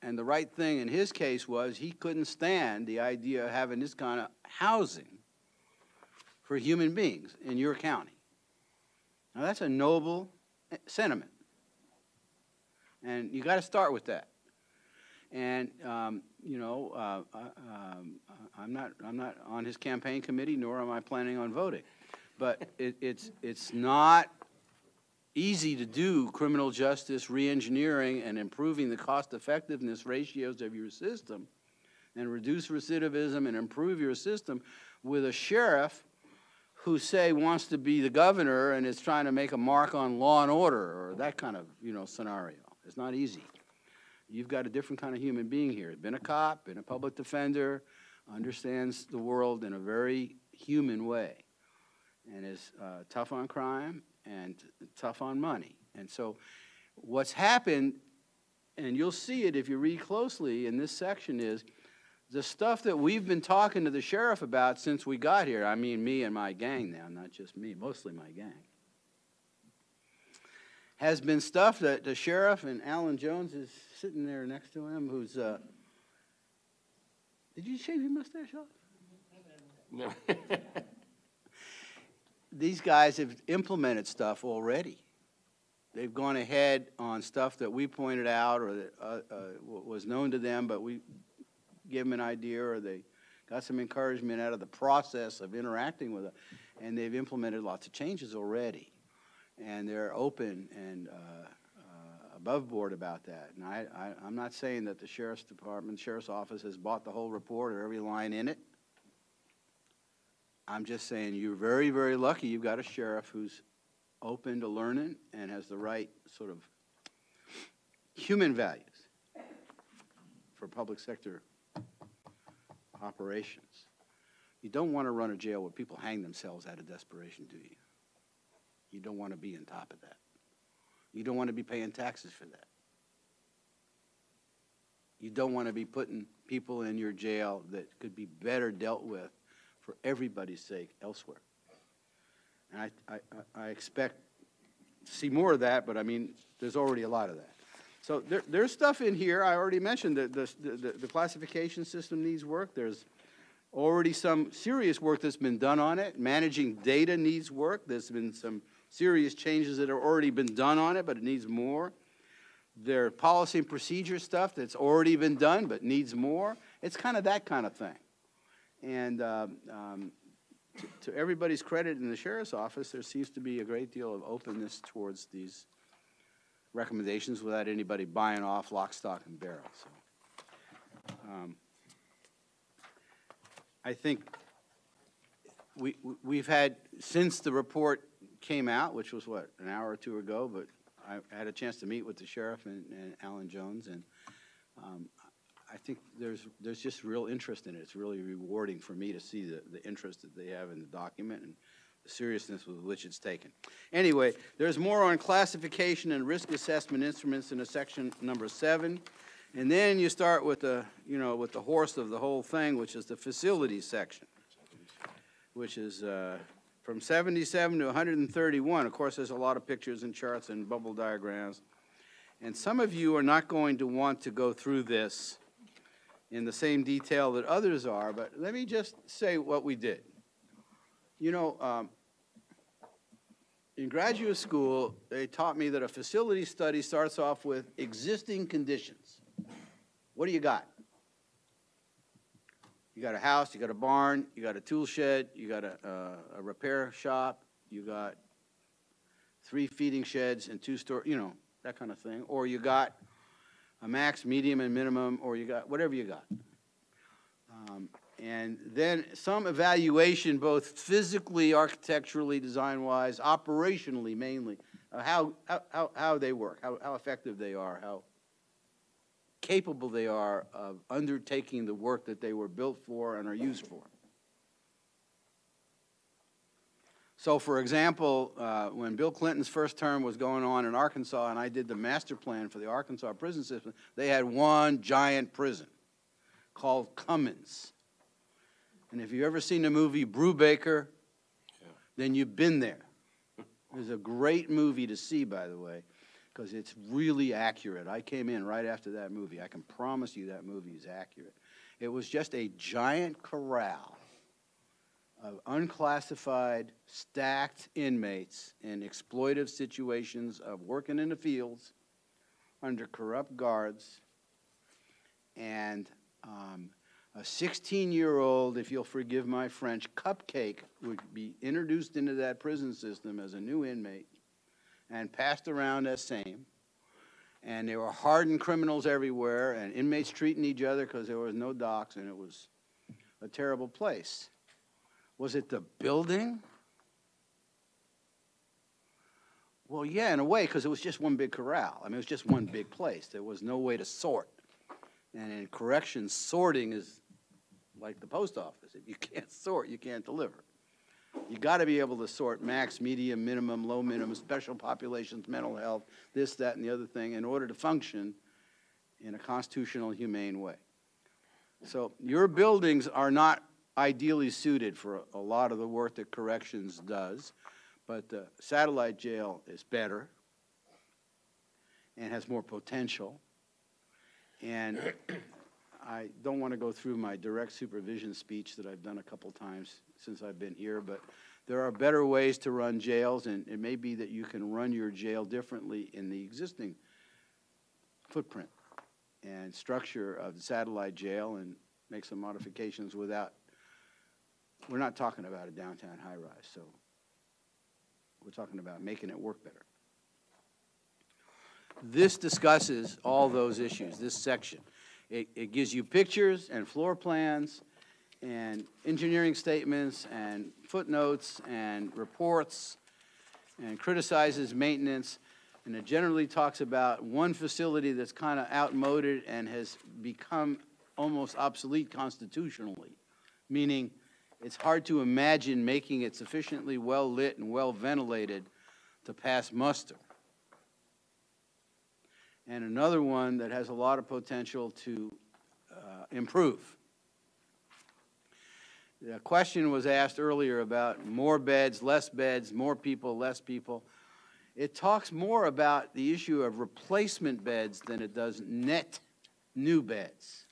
And the right thing in his case was he couldn't stand the idea of having this kind of housing for human beings in your county. Now, that's a noble sentiment. And you got to start with that. And you know, I'm not on his campaign committee, nor am I planning on voting. But it's not easy to do criminal justice re-engineering and improving the cost-effectiveness ratios of your system, and reduce recidivism and improve your system with a sheriff who, say, wants to be the governor and is trying to make a mark on law and order, or that kind of, you know, scenario. It's not easy. You've got a different kind of human being here. Been a cop, been a public defender, understands the world in a very human way, and is tough on crime and tough on money. And so what's happened, and you'll see it if you read closely in this section, is the stuff that we've been talking to the sheriff about since we got here. I mean me and my gang now, not just me, mostly my gang, has been stuff that the sheriff, and Alan Jones is sitting there next to him, who's, did you shave your mustache off? No. These guys have implemented stuff already. They've gone ahead on stuff that we pointed out or that was known to them, but we gave them an idea, or they got some encouragement out of the process of interacting with it, and they've implemented lots of changes already. And they're open and above board about that. And I'm not saying that the sheriff's department, sheriff's office has bought the whole report or every line in it. I'm just saying you're very, very lucky you've got a sheriff who's open to learning and has the right sort of human values for public sector operations. You don't want to run a jail where people hang themselves out of desperation, do you? You don't want to be on top of that. You don't want to be paying taxes for that. You don't want to be putting people in your jail that could be better dealt with for everybody's sake elsewhere. And I expect to see more of that, but I mean, there's already a lot of that. So there's stuff in here. I already mentioned that the classification system needs work. There's already some serious work that's been done on it. Managing data needs work. There's been some serious changes that have already been done on it, but it needs more. There are policy and procedure stuff that's already been done, but needs more. It's kind of that kind of thing. And to everybody's credit in the sheriff's office, there seems to be a great deal of openness towards these recommendations without anybody buying off lock, stock, and barrel. So, I think we've had, since the report came out, which was, what, an hour or two ago, but I had a chance to meet with the sheriff and Alan Jones, and I think there's just real interest in it. It's really rewarding for me to see the interest that they have in the document and the seriousness with which it's taken. Anyway, there's more on classification and risk assessment instruments in a section number 7. And then you start with the, you know, with the horse of the whole thing, which is the facilities section, which is from 77 to 131. Of course, there's a lot of pictures and charts and bubble diagrams. And some of you are not going to want to go through this in the same detail that others are, but let me just say what we did. You know, in graduate school, they taught me that a facility study starts off with existing conditions. What do you got? You got a house, you got a barn, you got a tool shed, you got a repair shop, you got 3 feeding sheds and 2 store, you know, that kind of thing. Or you got a max, medium, and minimum, or you got whatever you got. And then some evaluation, both physically, architecturally, design-wise, operationally mainly, how they work, how effective they are, how capable they are of undertaking the work that they were built for and are used for. So, for example, when Bill Clinton's first term was going on in Arkansas and I did the master plan for the Arkansas prison system, they had one giant prison called Cummins. And if you've ever seen the movie Brubaker, then you've been there. It's a great movie to see, by the way, because it's really accurate. I came in right after that movie. I can promise you that movie is accurate. It was just a giant corral of unclassified, stacked inmates in exploitive situations of working in the fields under corrupt guards, and a 16-year-old, if you'll forgive my French, cupcake would be introduced into that prison system as a new inmate and passed around as same. And there were hardened criminals everywhere and inmates treating each other because there was no docks, and it was a terrible place. Was it the building? Well, yeah, in a way, because it was just one big corral. I mean, it was just one big place. There was no way to sort. And in corrections, sorting is like the post office. If you can't sort, you can't deliver. You got to be able to sort max, medium, minimum, low minimum, special populations, mental health, this, that, and the other thing in order to function in a constitutional, humane way. So your buildings are not ideally suited for a lot of the work that corrections does, but the satellite jail is better and has more potential. And I don't want to go through my direct supervision speech that I've done a couple times since I've been here, but there are better ways to run jails, and it may be that you can run your jail differently in the existing footprint and structure of the satellite jail and make some modifications without, we're not talking about a downtown high-rise, so we're talking about making it work better. This discusses all those issues, this section. It gives you pictures and floor plans and engineering statements and footnotes and reports and criticizes maintenance, and it generally talks about one facility that's kind of outmoded and has become almost obsolete constitutionally, meaning it's hard to imagine making it sufficiently well lit and well ventilated to pass muster. And another one that has a lot of potential to improve. The question was asked earlier about more beds, more people, less people. It talks more about the issue of replacement beds than it does net new beds.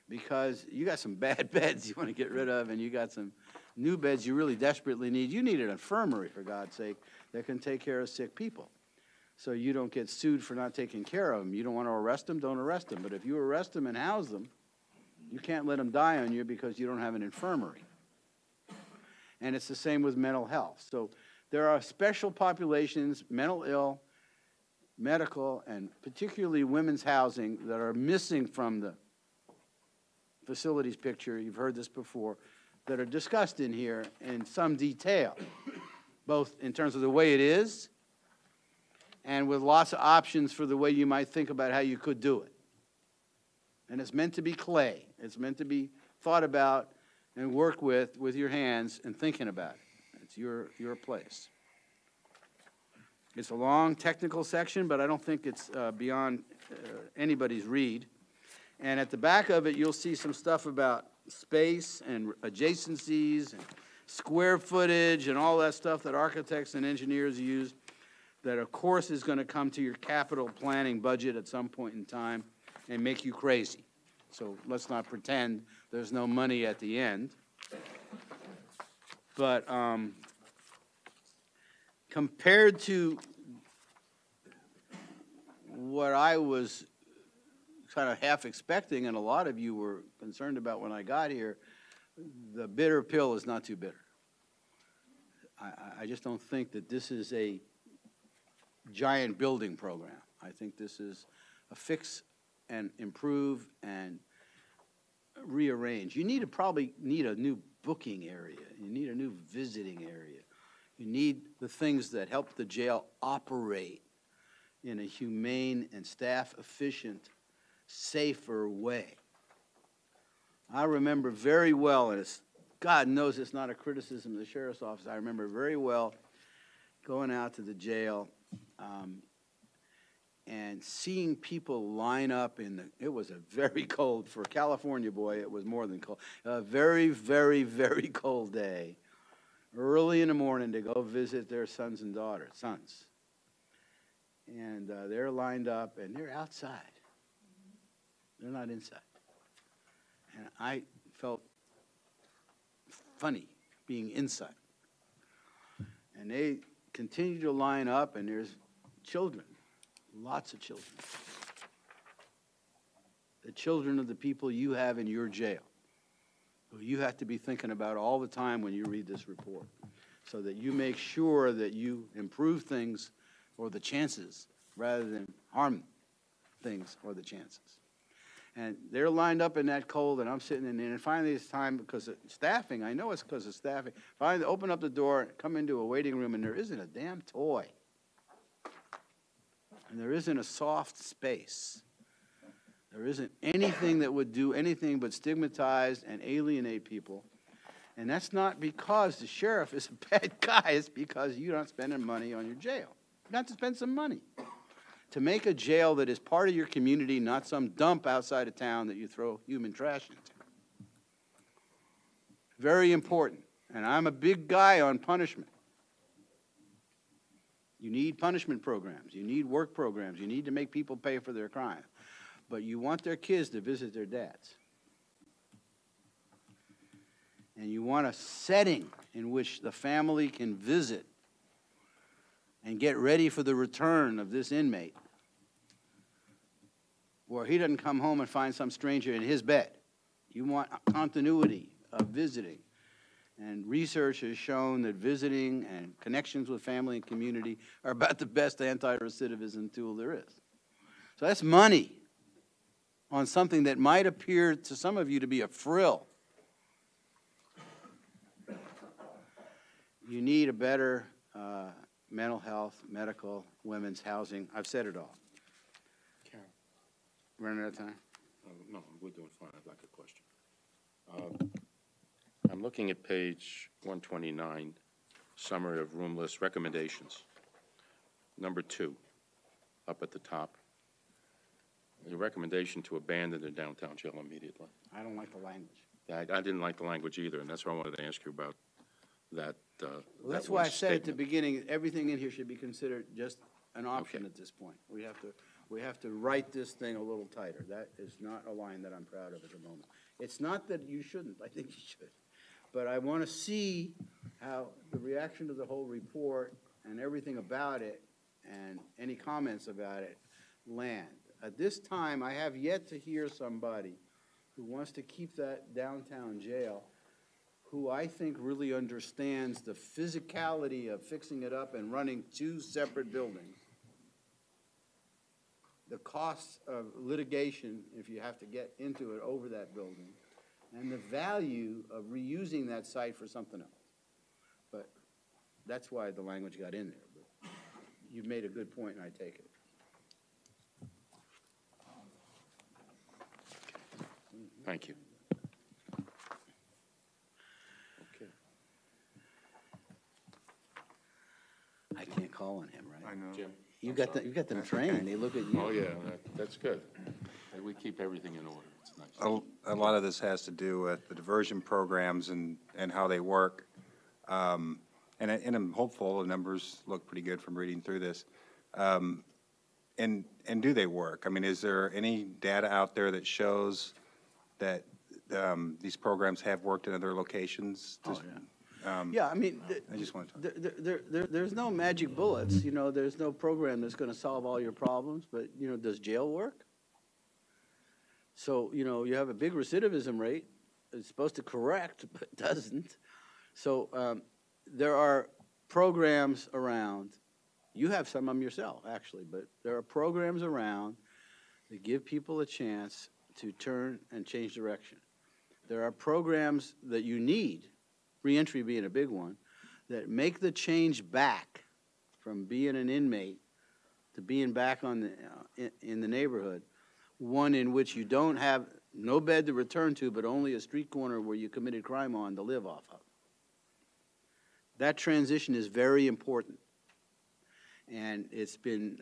Because you got some bad beds you want to get rid of, and you got some new beds you really desperately need. You need an infirmary, for God's sake, that can take care of sick people, so you don't get sued for not taking care of them. You don't want to arrest them, don't arrest them. But if you arrest them and house them, you can't let them die on you because you don't have an infirmary. And it's the same with mental health. So there are special populations, mental ill, medical, and particularly women's housing, that are missing from the facilities picture. You've heard this before, that are discussed in here in some detail, both in terms of the way it is and with lots of options for the way you might think about how you could do it. And it's meant to be clay. It's meant to be thought about and worked with your hands and thinking about it. It's your place. It's a long technical section, but I don't think it's beyond anybody's read. And at the back of it, you'll see some stuff about space and adjacencies and square footage and all that stuff that architects and engineers use, that of course is going to come to your capital planning budget at some point in time and make you crazy. So let's not pretend there's no money at the end. But compared to what I was kind of half expecting, and a lot of you were concerned about when I got here, the bitter pill is not too bitter. I just don't think that this is a giant building program. I think this is a fix and improve and rearrange. You probably need a new booking area. You need a new visiting area. You need the things that help the jail operate in a humane and staff-efficient, safer way. I remember very well, and God knows it's not a criticism of the sheriff's office, I remember very well going out to the jail and seeing people line up it was a very cold, for a California boy, it was more than cold, a very, very, very cold day, early in the morning to go visit their sons and daughters, sons. And they're lined up, and they're outside. They're not inside. And I felt funny being inside. And they continue to line up, and there's children, lots of children. The children of the people you have in your jail, who you have to be thinking about all the time when you read this report, so that you make sure that you improve things or the chances rather than harm things or the chances. And they're lined up in that cold, and I'm sitting in there, and finally it's time, because of staffing, I know it's because of staffing, finally open up the door, come into a waiting room, and there isn't a damn toy. And there isn't a soft space. There isn't anything that would do anything but stigmatize and alienate people. And that's not because the sheriff is a bad guy, it's because you're not spending money on your jail. You have to spend some money to make a jail that is part of your community, not some dump outside of town that you throw human trash into. Very important. And I'm a big guy on punishment. You need punishment programs. You need work programs. You need to make people pay for their crime. But you want their kids to visit their dads. And you want a setting in which the family can visit and get ready for the return of this inmate, where he doesn't come home and find some stranger in his bed. You want continuity of visiting. And research has shown that visiting and connections with family and community are about the best anti-recidivism tool there is. So that's money on something that might appear to some of you to be a frill. You need a better mental health, medical, women's housing. I've said it all. Karen. Running out of time? No, we're doing fine. I'd like a question. I'm looking at page 129, summary of room list recommendations. Number 2, up at the top. The recommendation to abandon the downtown jail immediately. I don't like the language. I didn't like the language either, and that's why I wanted to ask you about that. Well, that's why I said at the beginning, everything in here should be considered just an option Okay. at this point. We have to write this thing a little tighter. That is not a line that I'm proud of at the moment. It's not that you shouldn't. I think you should. But I want to see how the reaction to the whole report and everything about it and any comments about it land. At this time, I have yet to hear somebody who wants to keep that downtown jail, who I think really understands the physicality of fixing it up and running 2 separate buildings, the costs of litigation if you have to get into it over that building, and the value of reusing that site for something else. But that's why the language got in there. But you've made a good point, and I take it. Thank you. Okay. I can't call on him, right? I know. Jim? You got them trained. They look at you. Oh, yeah, that's good. We keep everything in order. It's nice. A lot of this has to do with the diversion programs and how they work. And I'm hopeful the numbers look pretty good from reading through this. And do they work? I mean, is there any data out there that shows that these programs have worked in other locations? Oh, yeah. Yeah, I mean, I just want to there's no magic bullets. You know, there's no program that's going to solve all your problems. But, you know, does jail work? So, you know, you have a big recidivism rate. It's supposed to correct, but doesn't. So there are programs around. You have some of them yourself, actually, but there are programs around that give people a chance to turn and change direction. There are programs that you need, reentry being a big one, that make the change back from being an inmate to being back on in the neighborhood, one in which you don't have no bed to return to, but only a street corner where you committed crime on to live off of. That transition is very important. And it's been,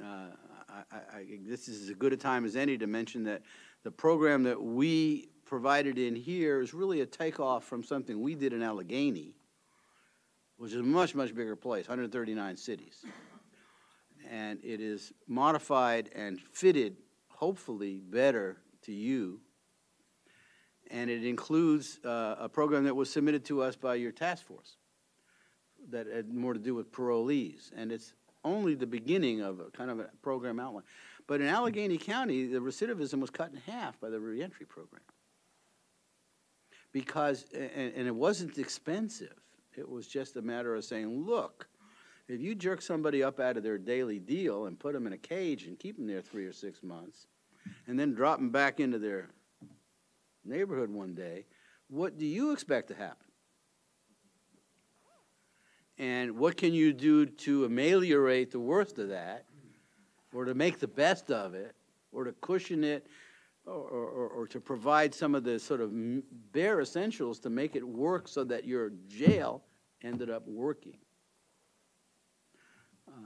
this is as good a time as any to mention that the program that we provided in here is really a takeoff from something we did in Allegheny, which is a much, much bigger place, 139 cities. And it is modified and fitted, hopefully, better to you. And it includes a program that was submitted to us by your task force that had more to do with parolees. And it's only the beginning of a kind of a program outline. But in Allegheny County, the recidivism was cut in half by the reentry program. Because, and it wasn't expensive. It was just a matter of saying, look, if you jerk somebody up out of their daily deal and put them in a cage and keep them there 3 or 6 months, and then drop them back into their neighborhood one day, what do you expect to happen? And what can you do to ameliorate the worst of that, or to make the best of it, or to cushion it, or to provide some of the sort of bare essentials to make it work so that your jail ended up working?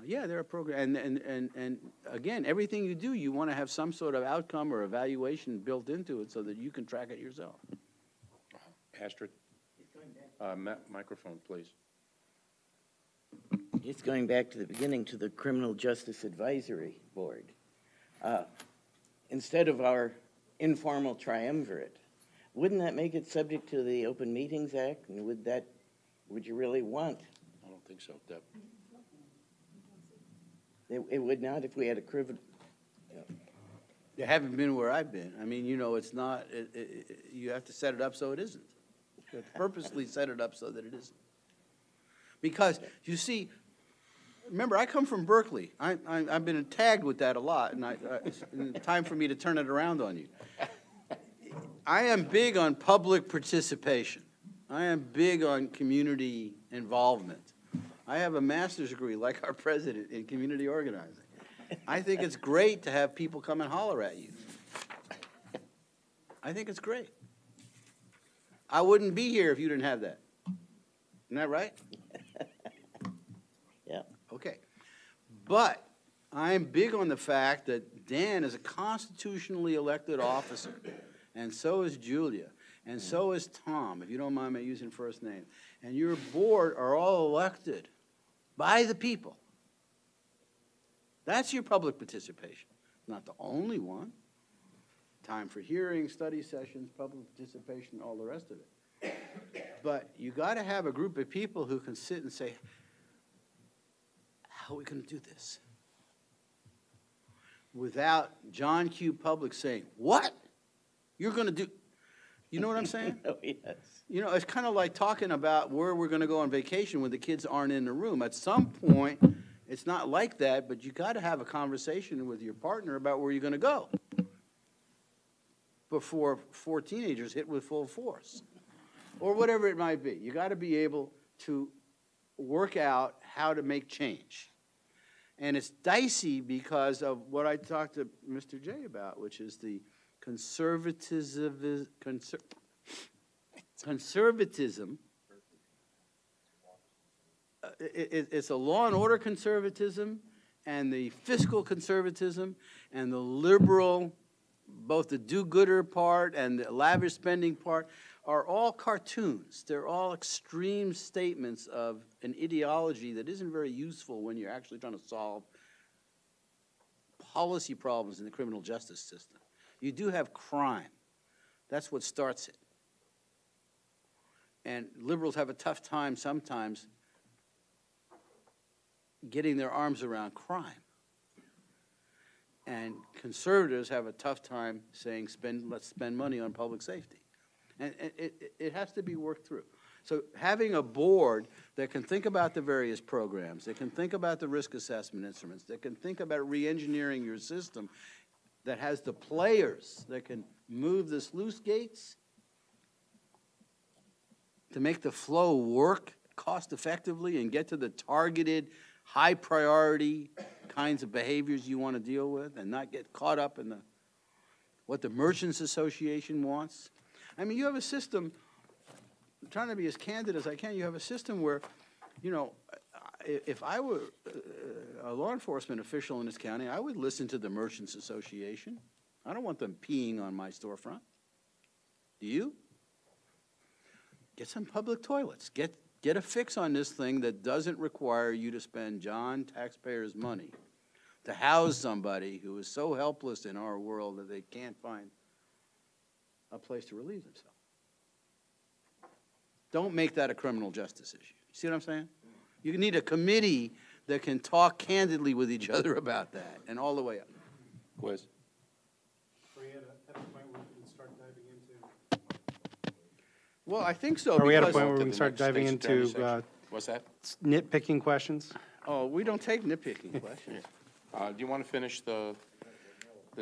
Yeah, there are programs, and again, everything you do, you want to have some sort of outcome or evaluation built into it so that you can track it yourself. Astrid? Microphone, please. It's going back to the beginning, to the Criminal Justice Advisory Board. Instead of our informal triumvirate, wouldn't that make it subject to the Open Meetings Act? And would you really want? I don't think so, Deb. It would not if we had a criminal. You haven't been where I've been. I mean, you know, it's not, you have to set it up so it isn't. You have to purposely set it up so that it isn't. Because, you see, remember, I come from Berkeley. I've been tagged with that a lot, and it's time for me to turn it around on you. I am big on public participation. I am big on community involvement. I have a master's degree, like our president, in community organizing. I think it's great to have people come and holler at you. I think it's great. I wouldn't be here if you didn't have that. Isn't that right? Yeah. Okay. But I'm big on the fact that Dan is a constitutionally elected officer, and so is Julia, and so is Tom, if you don't mind me using first name. And your board are all elected by the people. That's your public participation. Not the only one. Time for hearings, study sessions, public participation, all the rest of it. But you got to have a group of people who can sit and say, how are we going to do this? Without John Q. Public saying, what? You're going to do, you know what I'm saying? Oh, yes. You know, it's kind of like talking about where we're going to go on vacation when the kids aren't in the room. At some point, it's not like that, but you got to have a conversation with your partner about where you're going to go before 4 teenagers hit with full force, or whatever it might be. You got to be able to work out how to make change. And it's dicey because of what I talked to Mr. J about, which is the conservatism. It's a law and order conservatism and the fiscal conservatism and the liberal, both the do-gooder part and the lavish spending part are all cartoons. They're all extreme statements of an ideology that isn't very useful when you're actually trying to solve policy problems in the criminal justice system. You do have crime. That's what starts it. And liberals have a tough time sometimes getting their arms around crime. And And conservatives have a tough time saying, let's spend money on public safety. And it has to be worked through. So having a board that can think about the various programs, that can think about the risk assessment instruments, that can think about re-engineering your system, that has the players that can move the sluice gates to make the flow work cost effectively and get to the targeted, high priority kinds of behaviors you want to deal with and not get caught up in what the Merchants Association wants. I mean, you have a system, I'm trying to be as candid as I can, you have a system where, you know, if I were a law enforcement official in this county, I would listen to the Merchants Association. I don't want them peeing on my storefront. Do you? Get some public toilets. Get a fix on this thing that doesn't require you to spend John taxpayers' money to house somebody who is so helpless in our world that they can't find a place to relieve themselves. Don't make that a criminal justice issue. See what I'm saying? You need a committee that can talk candidly with each other about that and all the way up. Quiz. Are we at a point where we can start diving into? Well, I think so. Are we at a because- point where we To can the start next diving state's attorney into section. What's that? nitpicking questions? Oh, we don't take nitpicking questions. Do you want to finish the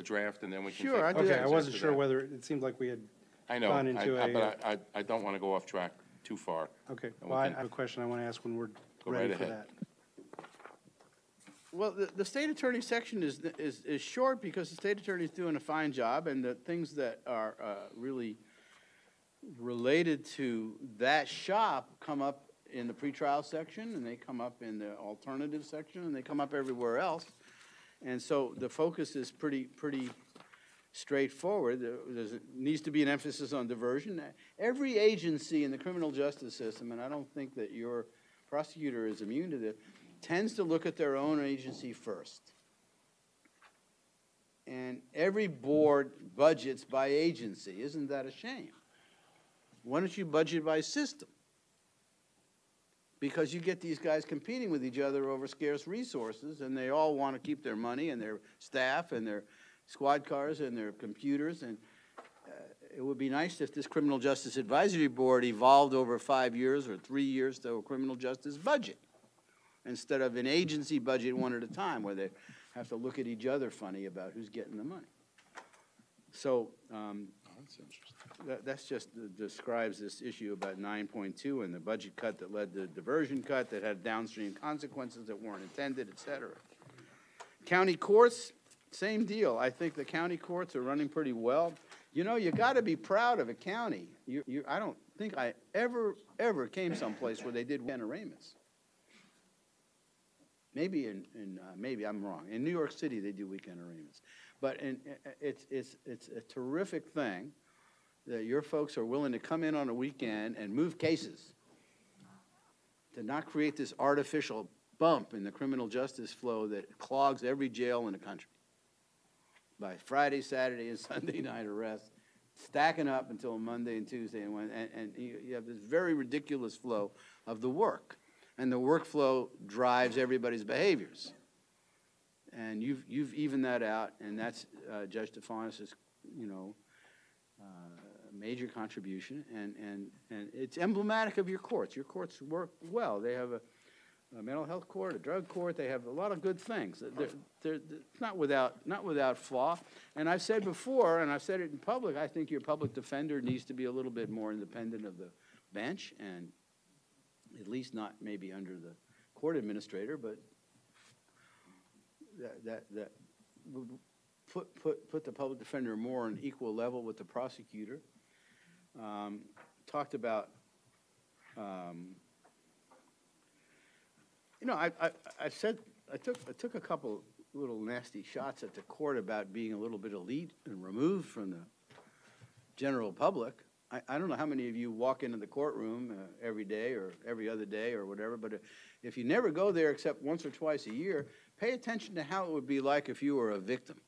draft, and then we can? Sure, take I do Okay, that. I wasn't after sure that? whether, it seemed like we had I know, gone into but I don't want to go off track too far. okay, And we well, I can have a question I want to ask when we're go ready right for ahead. that. Well, the state attorney section is short because the state attorney is doing a fine job, and the things that are really related to that shop come up in the pretrial section, and they come up in the alternative section, and they come up everywhere else. And so the focus is pretty straightforward. There needs to be an emphasis on diversion. Every agency in the criminal justice system, and I don't think that your prosecutor is immune to this, tends to look at their own agency first. And every board budgets by agency. Isn't that a shame? Why don't you budget by system? Because you get these guys competing with each other over scarce resources, and they all want to keep their money and their staff and their squad cars and their computers. And it would be nice if this Criminal Justice Advisory Board evolved over 5 years or 3 years to a criminal justice budget, instead of an agency budget one at a time where they have to look at each other funny about who's getting the money. So that's just describes this issue about 9.2 and the budget cut that led to diversion cut that had downstream consequences that weren't intended, et cetera. County courts, same deal. I think the county courts are running pretty well. You know, you got to be proud of a county. I don't think I ever came someplace where they did weekend arraignments. Maybe maybe I'm wrong. In New York City, they do weekend arraignments. But it's a terrific thing that your folks are willing to come in on a weekend and move cases to not create this artificial bump in the criminal justice flow that clogs every jail in the country by Friday, Saturday, and Sunday night arrests, stacking up until Monday and Tuesday, and you have this very ridiculous flow of the work. And the workflow drives everybody's behaviors. And you've evened that out, and that's Judge DeFanis' major contribution, and it's emblematic of your courts. Your courts work well. They have a mental health court, a drug court. They have a lot of good things. They're not without flaw. And I've said before, and I've said it in public, I think your public defender needs to be a little bit more independent of the bench, and at least not maybe under the court administrator, but that put the public defender more on equal level with the prosecutor. Talked about, I said I took a couple little nasty shots at the court about being a little bit elite and removed from the general public. I don't know how many of you walk into the courtroom every day or every other day or whatever, but if you never go there except once or twice a year, pay attention to how it would be like if you were a victim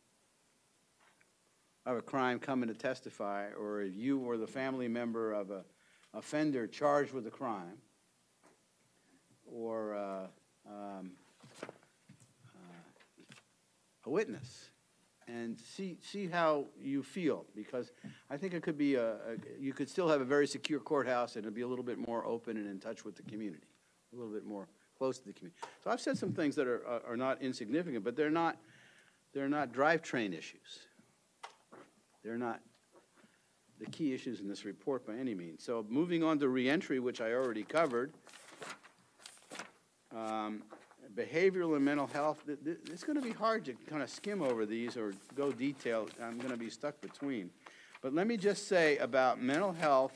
of a crime coming to testify, or if you were the family member of an offender charged with a crime, or a witness. and see how you feel, because I think it could be you could still have a very secure courthouse, and it'd be a little bit more open and in touch with the community, a little bit more close to the community. So I've said some things that are not insignificant, but they're not drivetrain issues. They're not the key issues in this report by any means. So moving on to reentry, which I already covered, behavioral and mental health, it's going to be hard to kind of skim over these or go detailed. I'm going to be stuck between. But let me just say about mental health,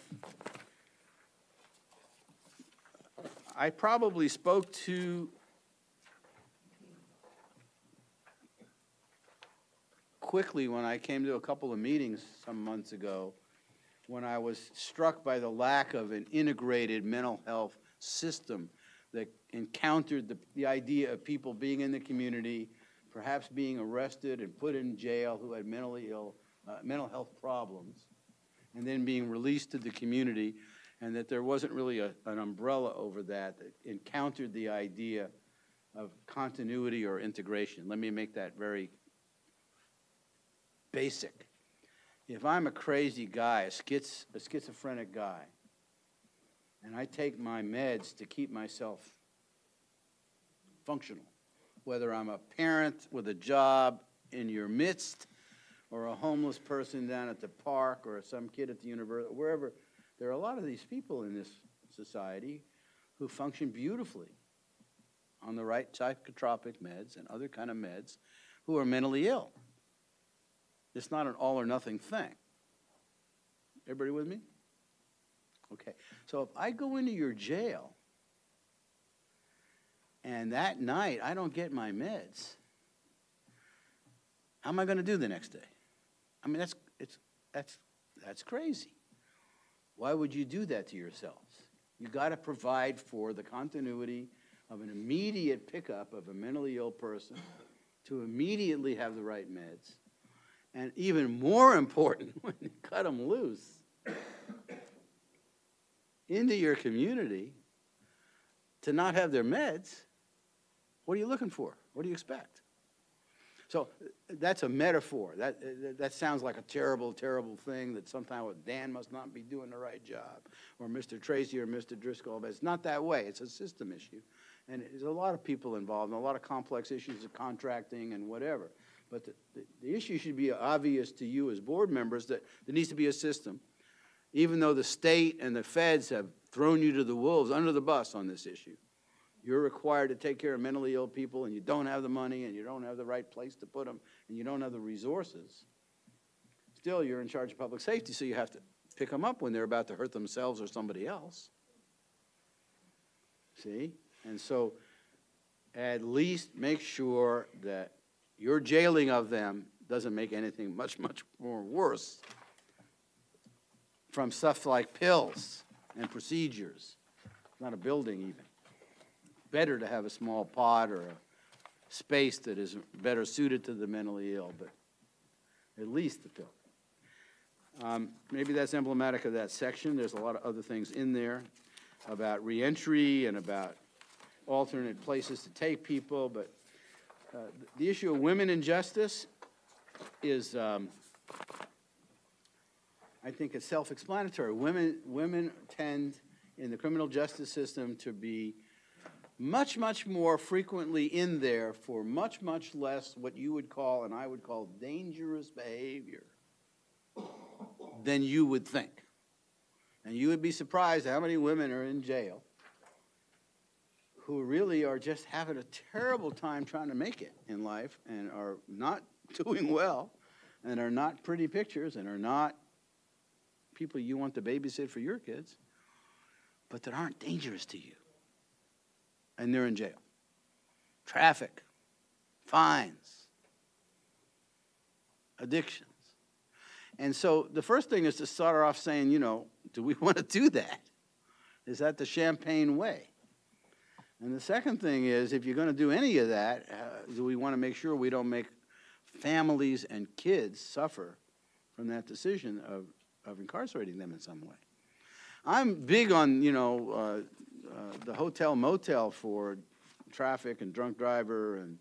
I probably spoke to quickly when I came to a couple of meetings some months ago, when I was struck by the lack of an integrated mental health system that encountered the idea of people being in the community, perhaps being arrested and put in jail who had mental health problems, and then being released to the community, and that there wasn't really an umbrella over that encountered the idea of continuity or integration. Let me make that very basic. If I'm a crazy guy, a schizophrenic guy, and I take my meds to keep myself functional, whether I'm a parent with a job in your midst, or a homeless person down at the park, or some kid at the university, wherever, there are a lot of these people in this society who function beautifully on the right psychotropic meds and other kind of meds, who are mentally ill. It's not an all or nothing thing. Everybody with me? Okay, so if I go into your jail and that night I don't get my meds, how am I going to do the next day? I mean, that's crazy. Why would you do that to yourselves? You got to provide for the continuity of an immediate pickup of a mentally ill person, to immediately have the right meds, and even more important, when you cut them loose into your community, to not have their meds. What are you looking for? What do you expect? So that's a metaphor. That sounds like a terrible, terrible thing, that somehow Dan must not be doing the right job, or Mr. Tracy or Mr. Driscoll. But it's not that way. It's a system issue. And there's a lot of people involved, and a lot of complex issues of contracting and whatever. But the issue should be obvious to you as board members, that there needs to be a system. Even though the state and the feds have thrown you to the wolves, under the bus on this issue, you're required to take care of mentally ill people, and you don't have the money, and you don't have the right place to put them, and you don't have the resources. Still, you're in charge of public safety, so you have to pick them up when they're about to hurt themselves or somebody else. See? And so at least make sure that your jailing of them doesn't make anything much, much more worse, from stuff like pills and procedures. Not a building even. Better to have a small pod or a space that is better suited to the mentally ill, but at least the pill. Maybe that's emblematic of that section. There's a lot of other things in there about reentry and about alternate places to take people, but the issue of women in justice is, I think it's self-explanatory. Women tend in the criminal justice system to be much, much more frequently in there for much, much less what you would call, and I would call, dangerous behavior than you would think. And you would be surprised how many women are in jail who really are just having a terrible time trying to make it in life, and are not doing well, and are not pretty pictures, and are not people you want to babysit for your kids, but that aren't dangerous to you. And they're in jail. Traffic, fines, addictions. And so the first thing is to start off saying, you know, do we want to do that? Is that the Champaign way? And the second thing is, if you're going to do any of that, do we want to make sure we don't make families and kids suffer from that decision of incarcerating them in some way? I'm big on, you know, the hotel motel for traffic and drunk driver and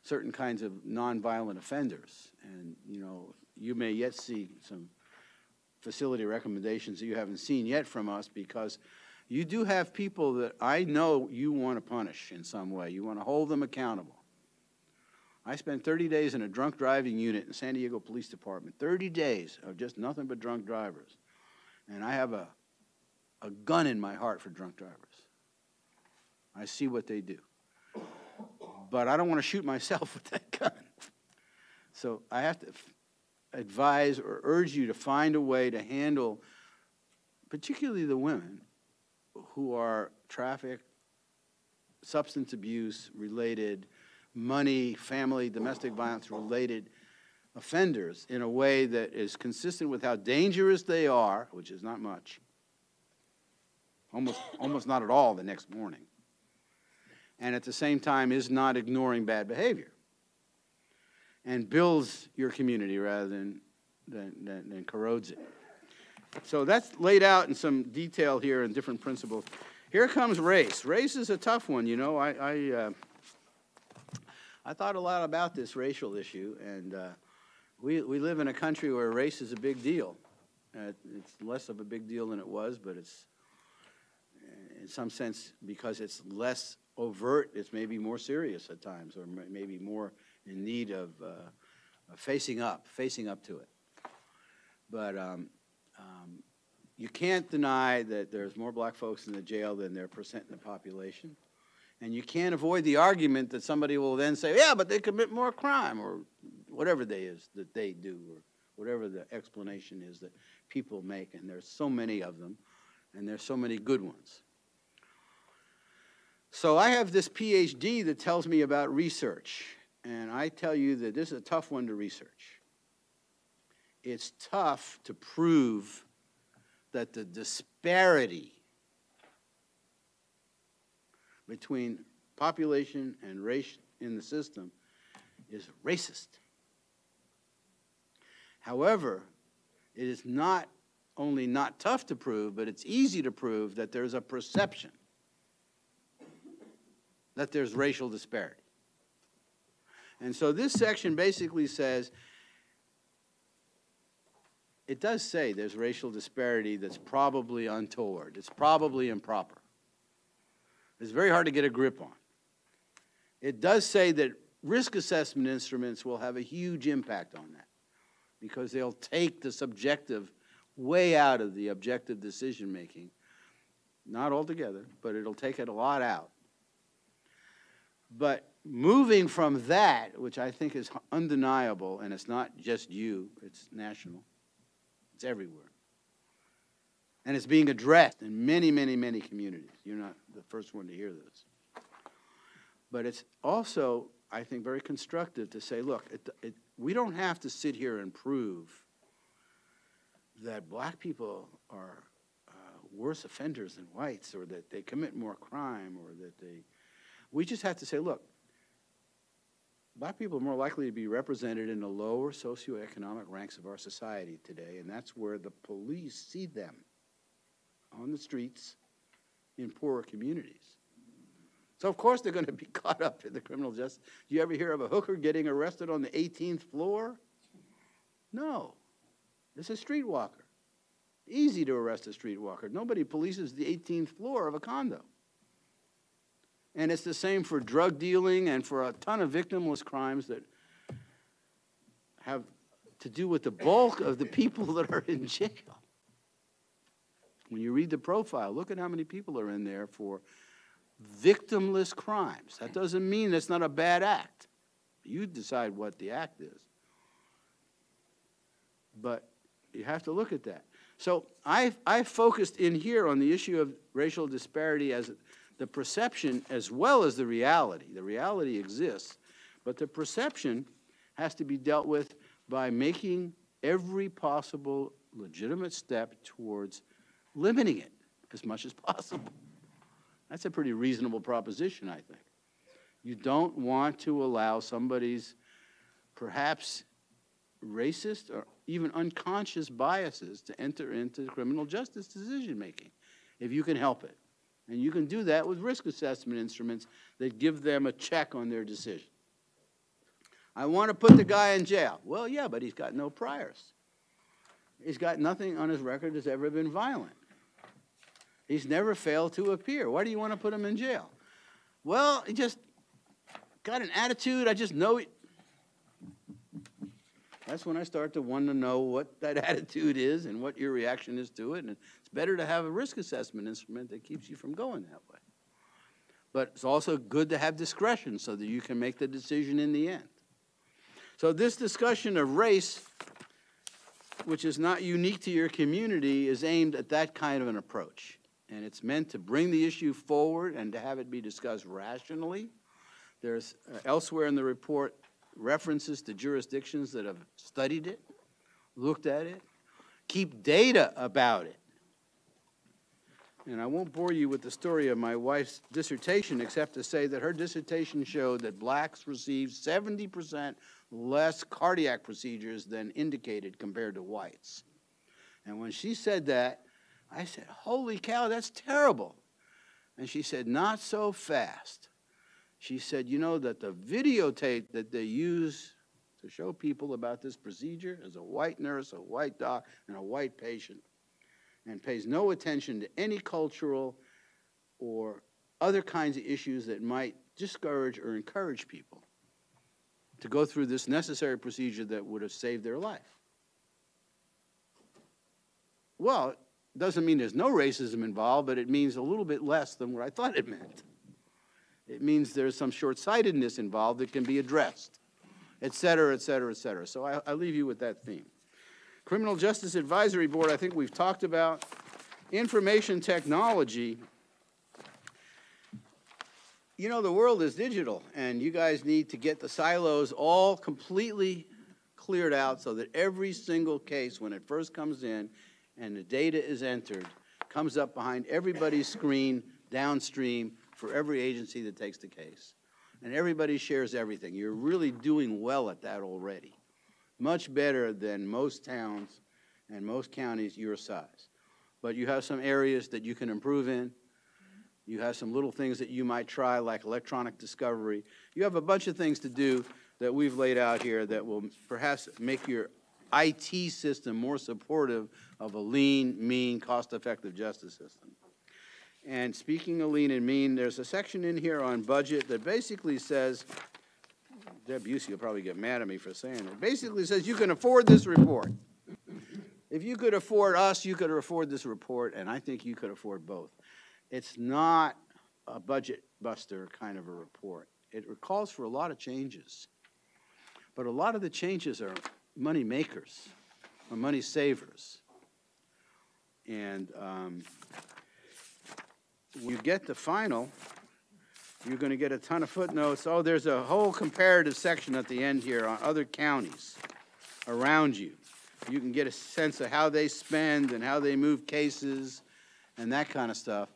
certain kinds of nonviolent offenders. And, you know, you may yet see some facility recommendations that you haven't seen yet from us, because you do have people that I know you want to punish in some way. You want to hold them accountable. I spent 30 days in a drunk driving unit in San Diego Police Department, 30 days of just nothing but drunk drivers. And I have a gun in my heart for drunk drivers. I see what they do. But I don't want to shoot myself with that gun. So I have to advise or urge you to find a way to handle, particularly the women who are traffic, substance abuse related, money, family, domestic violence related offenders in a way that is consistent with how dangerous they are, which is not much, almost not at all the next morning, and at the same time is not ignoring bad behavior and builds your community rather than corrodes it. So that's laid out in some detail here in different principles. Here comes race. Race is a tough one, you know. I thought a lot about this racial issue, and we live in a country where race is a big deal. It's less of a big deal than it was, but it's, in some sense, because it's less overt, it's maybe more serious at times, or maybe more in need of facing up to it. But you can't deny that there's more black folks in the jail than their percent in the population. And you can't avoid the argument that somebody will then say, yeah, but they commit more crime, or whatever they is that they do, or whatever the explanation is that people make. And there's so many of them, and there's so many good ones. So I have this PhD that tells me about research. And I tell you that this is a tough one to research. It's tough to prove that the disparity between population and race in the system is racist. However, it is not only not tough to prove, but it's easy to prove that there's a perception that there's racial disparity. And so this section basically says, it does say there's racial disparity that's probably untoward. It's probably improper. It's very hard to get a grip on. It does say that risk assessment instruments will have a huge impact on that, because they'll take the subjective way out of the objective decision making. Not altogether, but it'll take it a lot out. But moving from that, which I think is undeniable, and it's not just you, it's national, it's everywhere. And it's being addressed in many, many, many communities. You're not the first one to hear this. But it's also, I think, very constructive to say, look, we don't have to sit here and prove that black people are worse offenders than whites, or that they commit more crime, or that they... We just have to say, look, black people are more likely to be represented in the lower socioeconomic ranks of our society today, and that's where the police see them, on the streets in poorer communities. So, of course, they're going to be caught up in the criminal justice. Do you ever hear of a hooker getting arrested on the 18th floor? No. It's a streetwalker. Easy to arrest a streetwalker. Nobody polices the 18th floor of a condo. And it's the same for drug dealing and for a ton of victimless crimes that have to do with the bulk of the people that are in jail. When you read the profile, look at how many people are in there for victimless crimes. That doesn't mean that's not a bad act. You decide what the act is. But you have to look at that. So I focused in here on the issue of racial disparity as the perception as well as the reality. The reality exists, but the perception has to be dealt with by making every possible legitimate step towards limiting it as much as possible. That's a pretty reasonable proposition, I think. You don't want to allow somebody's perhaps racist or even unconscious biases to enter into criminal justice decision-making, if you can help it. And you can do that with risk assessment instruments that give them a check on their decision. I want to put the guy in jail. Well, yeah, but he's got no priors. He's got nothing on his record that's ever been violent. He's never failed to appear. Why do you want to put him in jail? Well, he just got an attitude. I just know it. That's when I start to want to know what that attitude is and what your reaction is to it. And it's better to have a risk assessment instrument that keeps you from going that way. But it's also good to have discretion so that you can make the decision in the end. So this discussion of race, which is not unique to your community, is aimed at that kind of an approach. And it's meant to bring the issue forward and to have it be discussed rationally. There's elsewhere in the report references to jurisdictions that have studied it, looked at it, keep data about it. And I won't bore you with the story of my wife's dissertation, except to say that her dissertation showed that blacks receive 70% less cardiac procedures than indicated compared to whites. And when she said that, I said, holy cow, that's terrible. And she said, not so fast. She said, you know that the videotape that they use to show people about this procedure is a white nurse, a white doc, and a white patient, and pays no attention to any cultural or other kinds of issues that might discourage or encourage people to go through this necessary procedure that would have saved their life. Well, it doesn't mean there's no racism involved, but it means a little bit less than what I thought it meant. It means there's some short-sightedness involved that can be addressed, et cetera, et cetera, et cetera. So I leave you with that theme. Criminal Justice Advisory Board, I think we've talked about. Information technology. You know, the world is digital, and you guys need to get the silos all completely cleared out so that every single case, when it first comes in and the data is entered, comes up behind everybody's screen downstream for every agency that takes the case. And everybody shares everything. You're really doing well at that already. Much better than most towns and most counties your size. But you have some areas that you can improve in. You have some little things that you might try, like electronic discovery. You have a bunch of things to do that we've laid out here that will perhaps make your IT system more supportive of a lean, mean, cost-effective justice system. And speaking of lean and mean, there's a section in here on budget that basically says, Deb Busey will probably get mad at me for saying it. Basically says you can afford this report. If you could afford us, you could afford this report, and I think you could afford both. It's not a budget buster kind of a report. It calls for a lot of changes. But a lot of the changes are money makers or money savers. And when you get the final, you're going to get a ton of footnotes. Oh, there's a whole comparative section at the end here on other counties around you. You can get a sense of how they spend and how they move cases and that kind of stuff.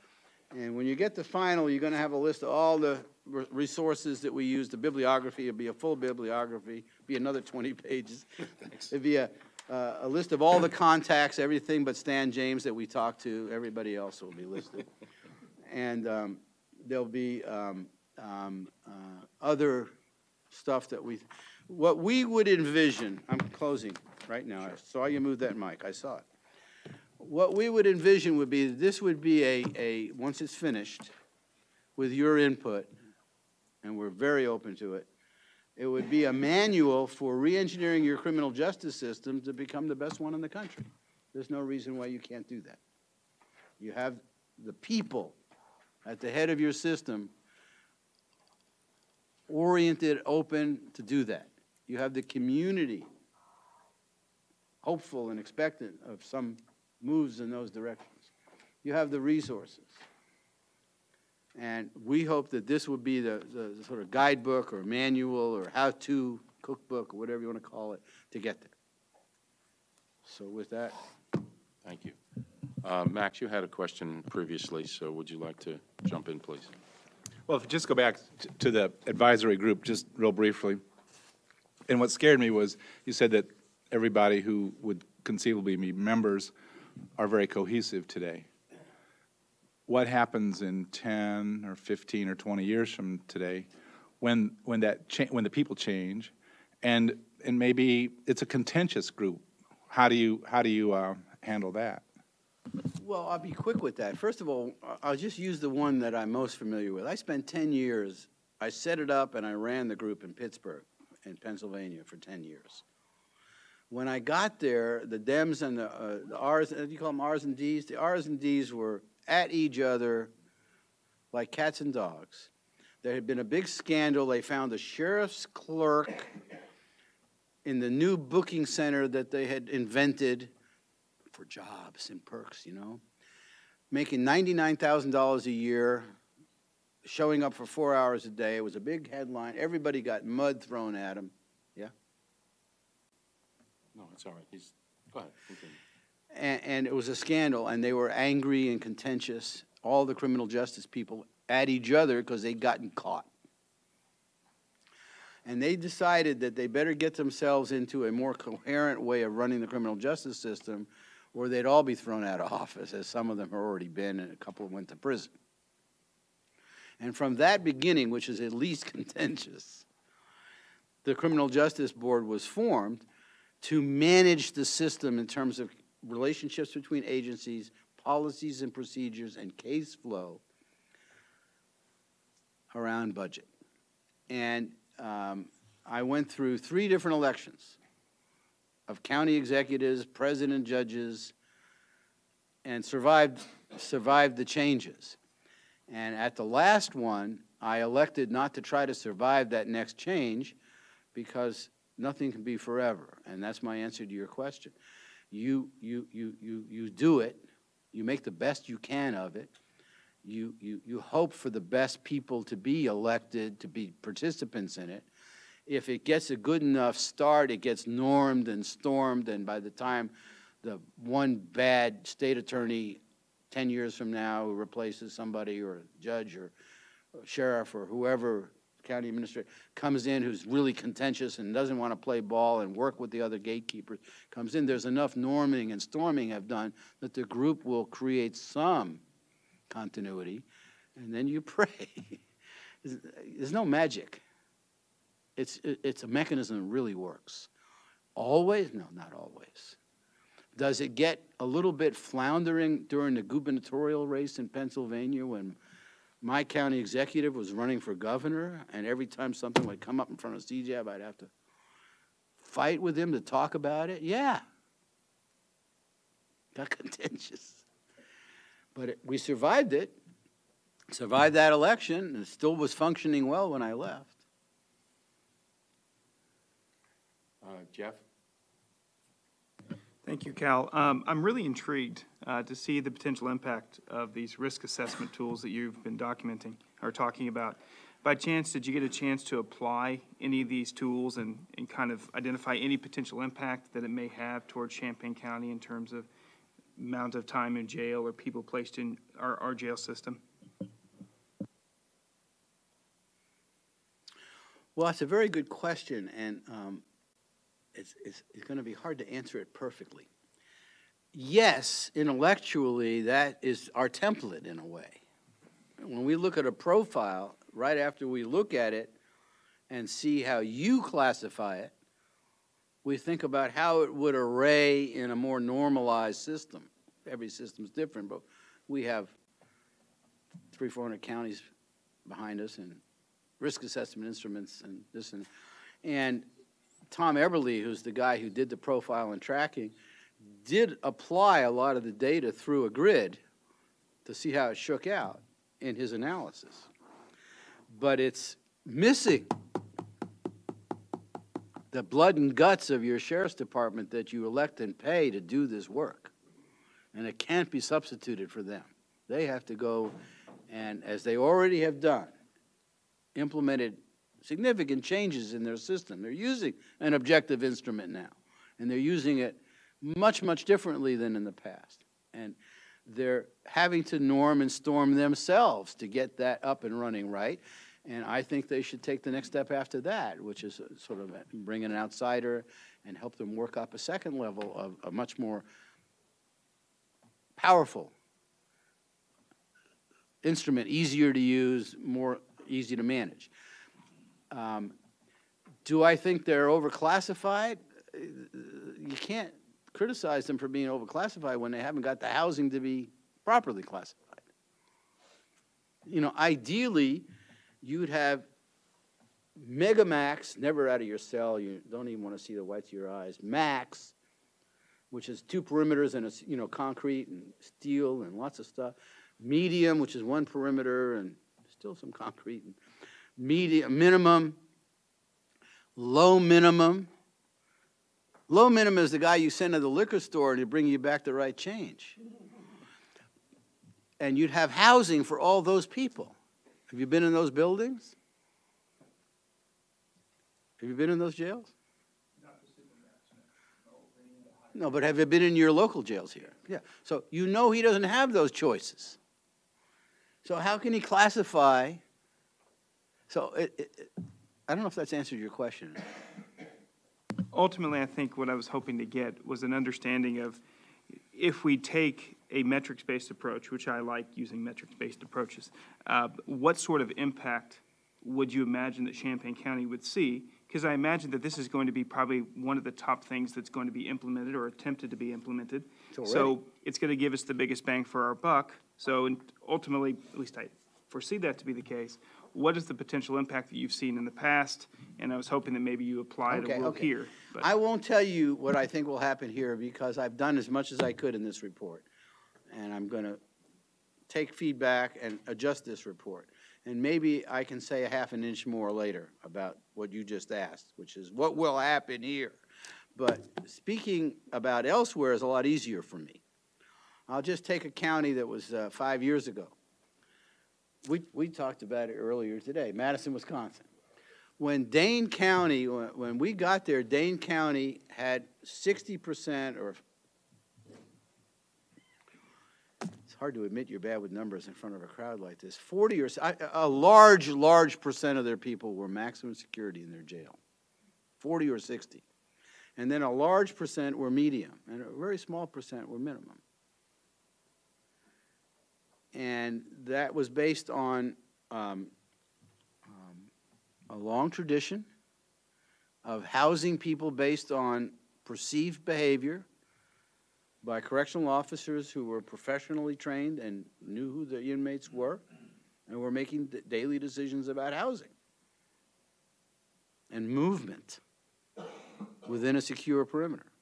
And when you get the final, you're going to have a list of all the resources that we use. The bibliography will be a full bibliography, be another 20 pages. It'd be a list of all the contacts, everything but Stan James that we talked to. Everybody else will be listed. And there'll be other stuff that what we would envision. I'm closing right now. I saw you move that mic. I saw it. What we would envision would be, this would be once it's finished, with your input, and we're very open to it, it would be a manual for re-engineering your criminal justice system to become the best one in the country. There's no reason why you can't do that. You have the people at the head of your system oriented, open to do that. You have the community hopeful and expectant of some moves in those directions. You have the resources. And we hope that this would be the sort of guidebook or manual or how-to cookbook or whatever you want to call it to get there. So with that. Thank you. Max, you had a question previously, so would you like to jump in, please? Well, if you just go back to the advisory group, just real briefly, and what scared me was you said that everybody who would conceivably be members are very cohesive today. What happens in 10 or 15 or 20 years from today when the people change and maybe it's a contentious group. How do you handle that? Well, I'll be quick with that. First of all, I'll just use the one that I'm most familiar with. I spent 10 years, I set it up and I ran the group in Pittsburgh, in Pennsylvania, for 10 years. When I got there, the Dems and the Rs, do you call them Rs and Ds? The Rs and Ds were at each other like cats and dogs. There had been a big scandal. They found a sheriff's clerk in the new booking center that they had invented for jobs and perks, you know, making $99,000 a year, showing up for 4 hours a day. It was a big headline. Everybody got mud thrown at him. Yeah? No, it's all right. Go ahead. Continue. And it was a scandal, and they were angry and contentious, all the criminal justice people at each other because they'd gotten caught. And they decided that they better get themselves into a more coherent way of running the criminal justice system, or they'd all be thrown out of office, as some of them have already been, and a couple went to prison. And from that beginning, which is at least contentious, the Criminal Justice Board was formed to manage the system in terms of relationships between agencies, policies and procedures, and case flow around budget. And I went through 3 different elections of county executives, president, judges, and survived the changes. And at the last one, I elected not to try to survive that next change because nothing can be forever. And that's my answer to your question. You do it. You make the best you can of it. You hope for the best people to be elected, to be participants in it. If it gets a good enough start, it gets normed and stormed, and by the time the one bad state attorney 10 years from now who replaces somebody, or a judge or a sheriff or whoever, county administrator, comes in who's really contentious and doesn't want to play ball and work with the other gatekeepers, comes in, there's enough norming and storming have done that the group will create some continuity, and then you pray. There's no magic. It's a mechanism that really works. Always? No, not always. Does it get a little bit floundering during the gubernatorial race in Pennsylvania when my county executive was running for governor, and every time something would come up in front of CJAB, I'd have to fight with him to talk about it? Yeah. Got contentious. But we survived it, survived that election, and it still was functioning well when I left. Jeff? Thank you, Cal. I'm really intrigued to see the potential impact of these risk assessment tools that you've been documenting or talking about. By chance, did you get a chance to apply any of these tools and kind of identify any potential impact that it may have towards Champaign County in terms of amount of time in jail or people placed in our jail system? Well, that's a very good question, and it's going to be hard to answer it perfectly. Yes, intellectually, that is our template in a way. When we look at a profile, right after we look at it and see how you classify it, we think about how it would array in a more normalized system. Every system's different, but we have 300-400 counties behind us and risk assessment instruments and this and Tom Eberly, who's the guy who did the profile and tracking, did apply a lot of the data through a grid to see how it shook out in his analysis. But it's missing the blood and guts of your sheriff's department that you elect and pay to do this work. And it can't be substituted for them. They have to go and, as they already have done, implemented significant changes in their system. They're using an objective instrument now, and they're using it much, much differently than in the past. And they're having to norm and storm themselves to get that up and running right. And I think they should take the next step after that, which is sort of bring in an outsider and help them work up a second level of a much more powerful instrument, easier to use, more easy to manage. Do I think they're overclassified? You can't criticize them for being overclassified when they haven't got the housing to be properly classified. You know, ideally, you'd have mega max, never out of your cell, you don't even want to see the whites of your eyes, max, which is 2 perimeters and it's, you know, concrete and steel and lots of stuff. Medium, which is 1 perimeter and still some concrete. And medium, minimum, low minimum. Low minimum is the guy you send to the liquor store to bring you back the right change. And you'd have housing for all those people. Have you been in those buildings? Have you been in those jails? No, but have you been in your local jails here? Yeah. So you know he doesn't have those choices. So how can he classify? So I don't know if that's answered your question. Ultimately, I think what I was hoping to get was an understanding of if we take a metrics-based approach, which I like using metrics-based approaches, what sort of impact would you imagine that Champaign County would see? Because I imagine that this is going to be probably one of the top things that's going to be implemented or attempted to be implemented. So it's going to give us the biggest bang for our buck. So ultimately, at least I foresee that to be the case. What is the potential impact that you've seen in the past? And I was hoping that maybe you apply it a little here. But I won't tell you what I think will happen here because I've done as much as I could in this report. And I'm going to take feedback and adjust this report. And maybe I can say a half an inch more later about what you just asked, which is what will happen here. But speaking about elsewhere is a lot easier for me. I'll just take a county that was 5 years ago. We talked about it earlier today, Madison, Wisconsin. When Dane County, when we got there, Dane County had 60% or it's hard to admit you're bad with numbers in front of a crowd like this. 40 or a large percent of their people were maximum security in their jail. 40 or 60. And then a large percent were medium, and a very small percent were minimum. And that was based on a long tradition of housing people based on perceived behavior by correctional officers who were professionally trained and knew who the inmates were and were making daily decisions about housing and movement within a secure perimeter.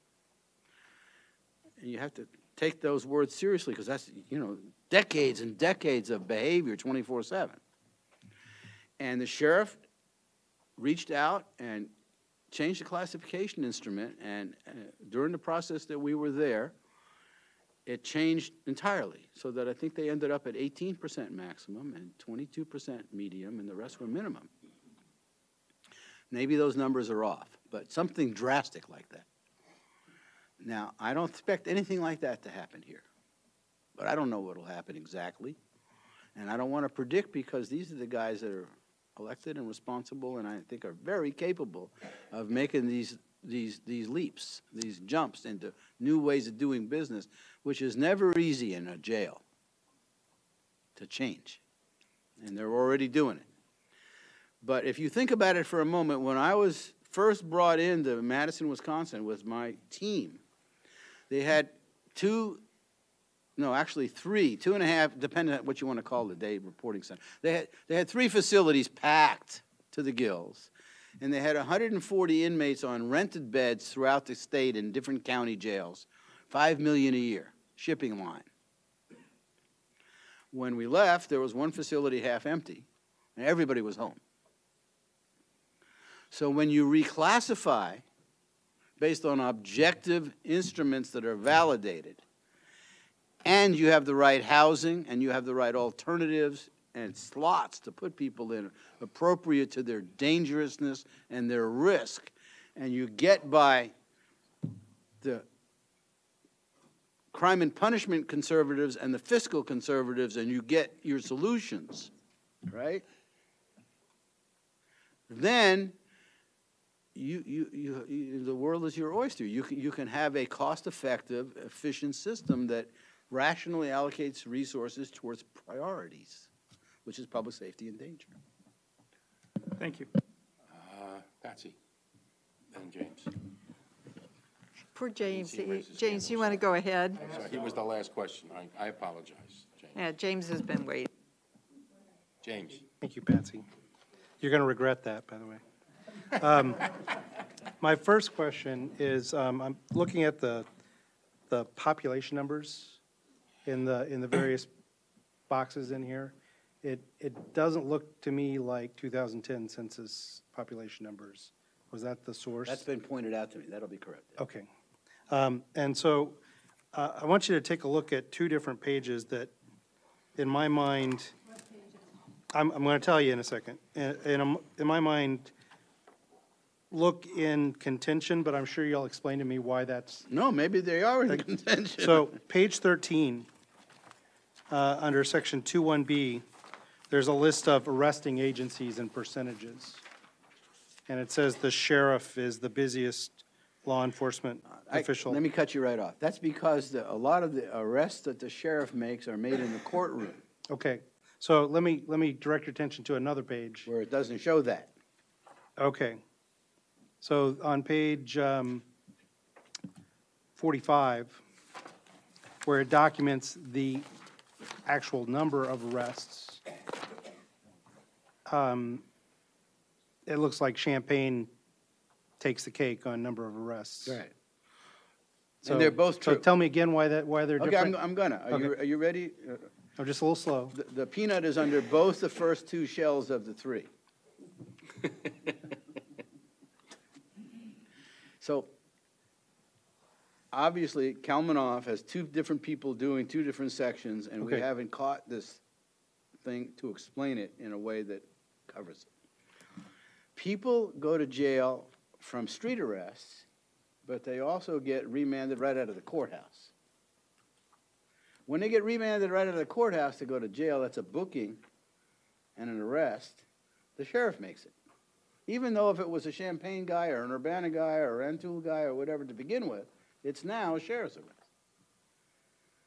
And you have to take those words seriously because that's, you know, decades and decades of behavior 24/7. And the sheriff reached out and changed the classification instrument, and during the process that we were there, it changed entirely, so that I think they ended up at 18% maximum and 22% medium, and the rest were minimum. Maybe those numbers are off, but something drastic like that. Now, I don't expect anything like that to happen here, but I don't know what will happen exactly, and I don't want to predict because these are the guys that are elected and responsible, and I think are very capable of making these leaps, these jumps into new ways of doing business, which is never easy in a jail to change, and they're already doing it. But if you think about it for a moment, when I was first brought into Madison, Wisconsin with my team, they had three, 2.5, depending on what you want to call the day reporting center. They had 3 facilities packed to the gills, and they had 140 inmates on rented beds throughout the state in different county jails, $5 million a year, shipping line. When we left, there was 1 facility half empty, and everybody was home. So when you reclassify based on objective instruments that are validated, and you have the right housing, and you have the right alternatives and slots to put people in appropriate to their dangerousness and their risk, and you get by the crime and punishment conservatives and the fiscal conservatives, and you get your solutions, right? Then the world is your oyster. You can have a cost-effective, efficient system that rationally allocates resources towards priorities, which is public safety and danger. thank you. Patsy. then James. Poor James. He raised his James, hand. you want to go ahead? I'm sorry, he was the last question. I apologize, James. Yeah, James has been waiting. James. Thank you, Patsy. You're going to regret that, by the way. My first question is, I'm looking at the population numbers in the various boxes in here. It doesn't look to me like 2010 census population numbers. Was that the source? That's been pointed out to me. That'll be correct. Okay. And so I want you to take a look at two different pages that, in my mind, I'm going to tell you in a second. In my mind, look in contention, but I'm sure you'll explain to me why that's. No, maybe they are in contention. So page 13, under section 21B, there's a list of arresting agencies and percentages. And it says the sheriff is the busiest law enforcement official. Let me cut you right off. That's because a lot of the arrests that the sheriff makes are made in the courtroom, Okay, so let me direct your attention to another page. where it doesn't show that. Okay. So on page 45, where it documents the actual number of arrests, it looks like Champaign takes the cake on number of arrests. Right. So- And they're both So true. tell me again why they're Okay, different. I'm gonna. Are you ready? I'm just a little slow. The peanut is under both the first two shells of the three. So, obviously, Kalmanoff has two different people doing two different sections, and we Okay. haven't caught this thing to explain it in a way that covers it. People go to jail from street arrests, but they also get remanded right out of the courthouse. When they get remanded right out of the courthouse to go to jail, that's a booking and an arrest. The sheriff makes it. Even though if it was a Champaign guy or an Urbana guy or a Rantoul guy or whatever to begin with, it's now a sheriff's arrest.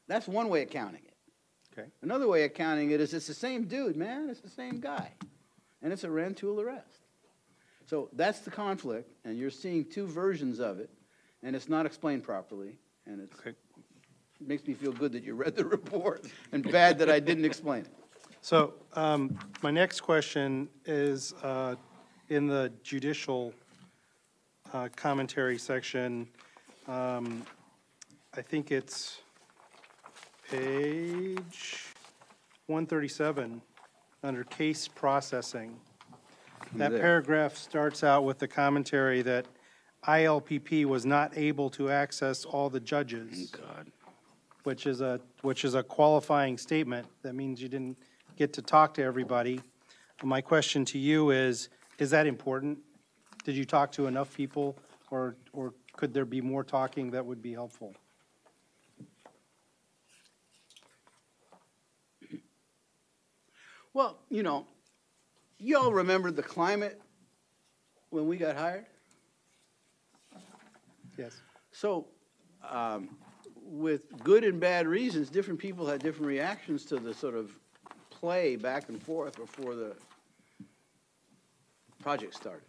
That's one way of counting it. Okay. Another way of counting it is it's the same dude, man. It's the same guy. And it's a Rantoul arrest. So that's the conflict, and you're seeing two versions of it, and it's not explained properly, and it's, Okay. it makes me feel good that you read the report and bad that I didn't explain it. So my next question is in the judicial commentary section. I think it's page 137, under case processing. That There. paragraph starts out with the commentary that ILPP was not able to access all the judges. God. Which is a qualifying statement. That means you didn't get to talk to everybody. My question to you is that important? Did you talk to enough people, or could there be more talking that would be helpful? Well, you all remember the climate when we got hired? Yes. So, with good and bad reasons, different people had different reactions to the sort of play back and forth before the project started.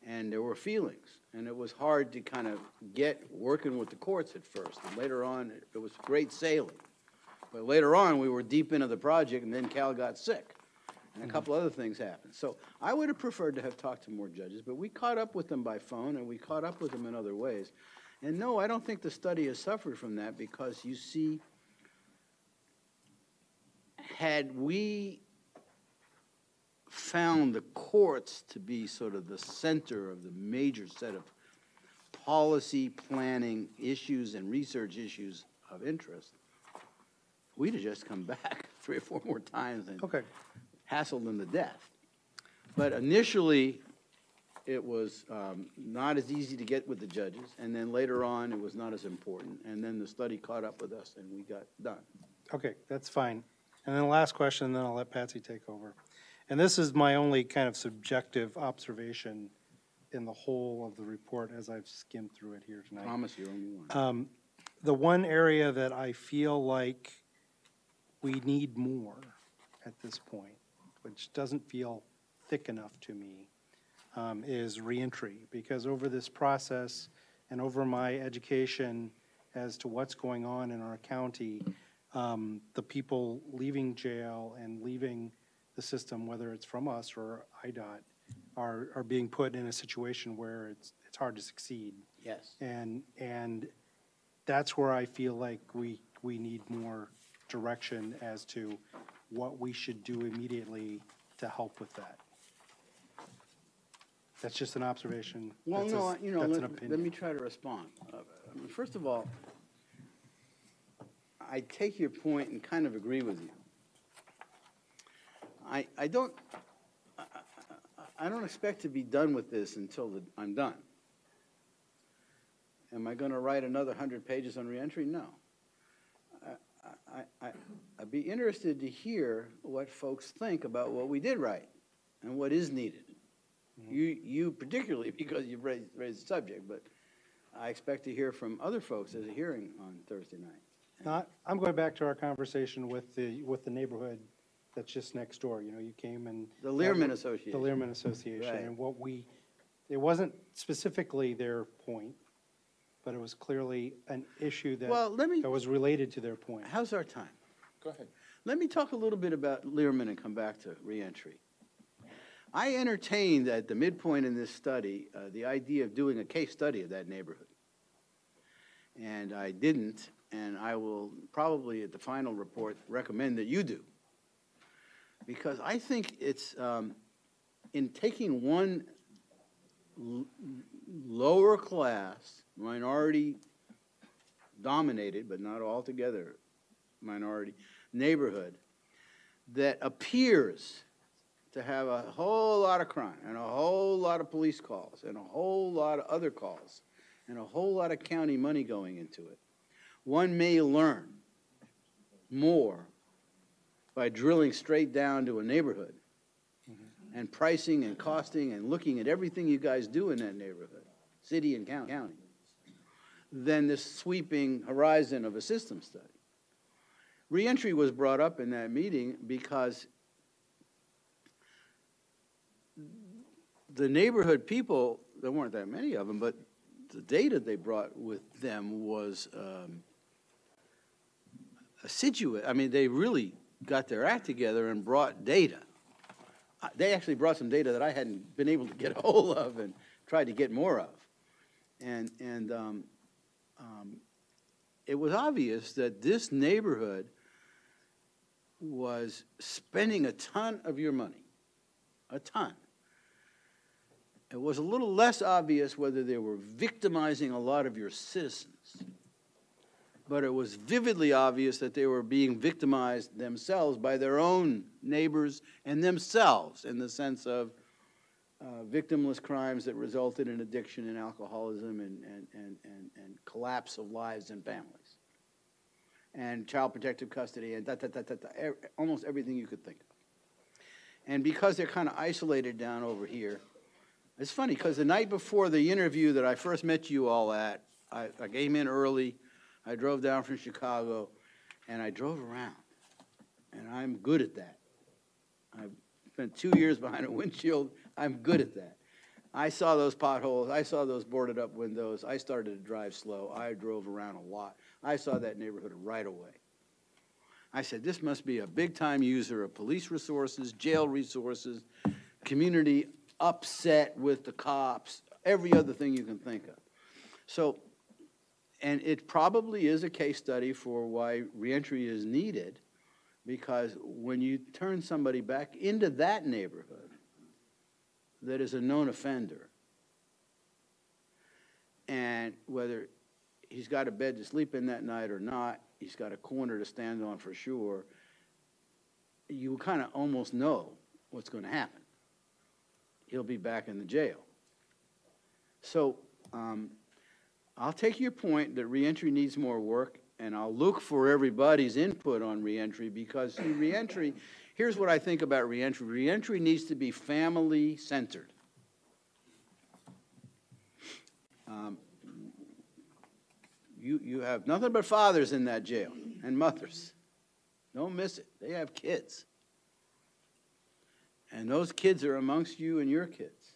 And there were feelings, and it was hard to kind of get working with the courts at first. And later on, it was great sailing. But later on, we were deep into the project, and then Cal got sick. And a couple other things happened. So I would have preferred to have talked to more judges, but we caught up with them by phone, and we caught up with them in other ways. And no, I don't think the study has suffered from that, because you see, had we found the courts to be sort of the center of the major set of policy planning issues and research issues of interest, we'd have just come back 3 or 4 more times and Okay. hassled them to death. But initially, it was not as easy to get with the judges, and then later on, it was not as important, and then the study caught up with us, and we got done. Okay, that's fine. And then the last question, and then I'll let Patsy take over. And this is my only kind of subjective observation in the whole of the report as I've skimmed through it here tonight. Promise you only one. The one area that I feel like we need more at this point, which doesn't feel thick enough to me, is reentry. Because over this process and over my education as to what's going on in our county, the people leaving jail and leaving the system, whether it's from us or IDOT, are being put in a situation where it's hard to succeed. Yes. And that's where I feel like we need more direction as to what we should do immediately to help with that. That's just an observation. Well, That's no, that's an let opinion. me try to respond. First of all, I take your point and kind of agree with you. I don't expect to be done with this until I'm done. Am I going to write another 100 pages on reentry? No. I'd be interested to hear what folks think about what we did right and what is needed. You particularly, because you've raised the subject, but I expect to hear from other folks at a hearing on Thursday night. I'm going back to our conversation with the neighborhood that's just next door. You know, you came and. The Learman Association. The Learman Association. Right. And it wasn't specifically their point, but it was clearly an issue that was related to their point. How's our time? Go ahead. Let me talk a little bit about Learman and come back to reentry. I entertained at the midpoint in this study the idea of doing a case study of that neighborhood. And I didn't, and I will probably at the final report recommend that you do. Because I think it's, in taking one lower class, minority dominated, but not altogether minority neighborhood that appears to have a whole lot of crime and a whole lot of police calls and a whole lot of other calls and a whole lot of county money going into it. One may learn more by drilling straight down to a neighborhood and pricing and costing and looking at everything you guys do in that neighborhood, city and county, than this sweeping horizon of a system study. Reentry was brought up in that meeting because the neighborhood people, there weren't that many of them, but the data they brought with them was assiduous. I mean, they really got their act together and brought data. They actually brought some data that I hadn't been able to get a hold of and tried to get more of. And it was obvious that this neighborhood was spending a ton of your money, a ton. It was a little less obvious whether they were victimizing a lot of your citizens, but it was vividly obvious that they were being victimized themselves by their own neighbors and themselves in the sense of victimless crimes that resulted in addiction and alcoholism and collapse of lives and families, and child protective custody and almost everything you could think of. And because they're kind of isolated down over here, it's funny because the night before the interview that I first met you all at, I came in early, I drove down from Chicago, and I drove around, and I'm good at that. I've spent 2 years behind a windshield. I'm good at that. I saw those potholes. I saw those boarded up windows. I started to drive slow. I drove around a lot. I saw that neighborhood right away. I said, this must be a big-time user of police resources, jail resources, community upset with the cops, every other thing you can think of. So, and it probably is a case study for why reentry is needed, because when you turn somebody back into that neighborhood that is a known offender, and whether he's got a bed to sleep in that night or not, he's got a corner to stand on for sure, you kind of almost know what's going to happen. He'll be back in the jail. So I'll take your point that reentry needs more work, and I'll look for everybody's input on reentry, because see, reentry, here's what I think about reentry. Reentry needs to be family-centered. You have nothing but fathers in that jail, and mothers. Don't miss it. They have kids. And those kids are amongst you and your kids.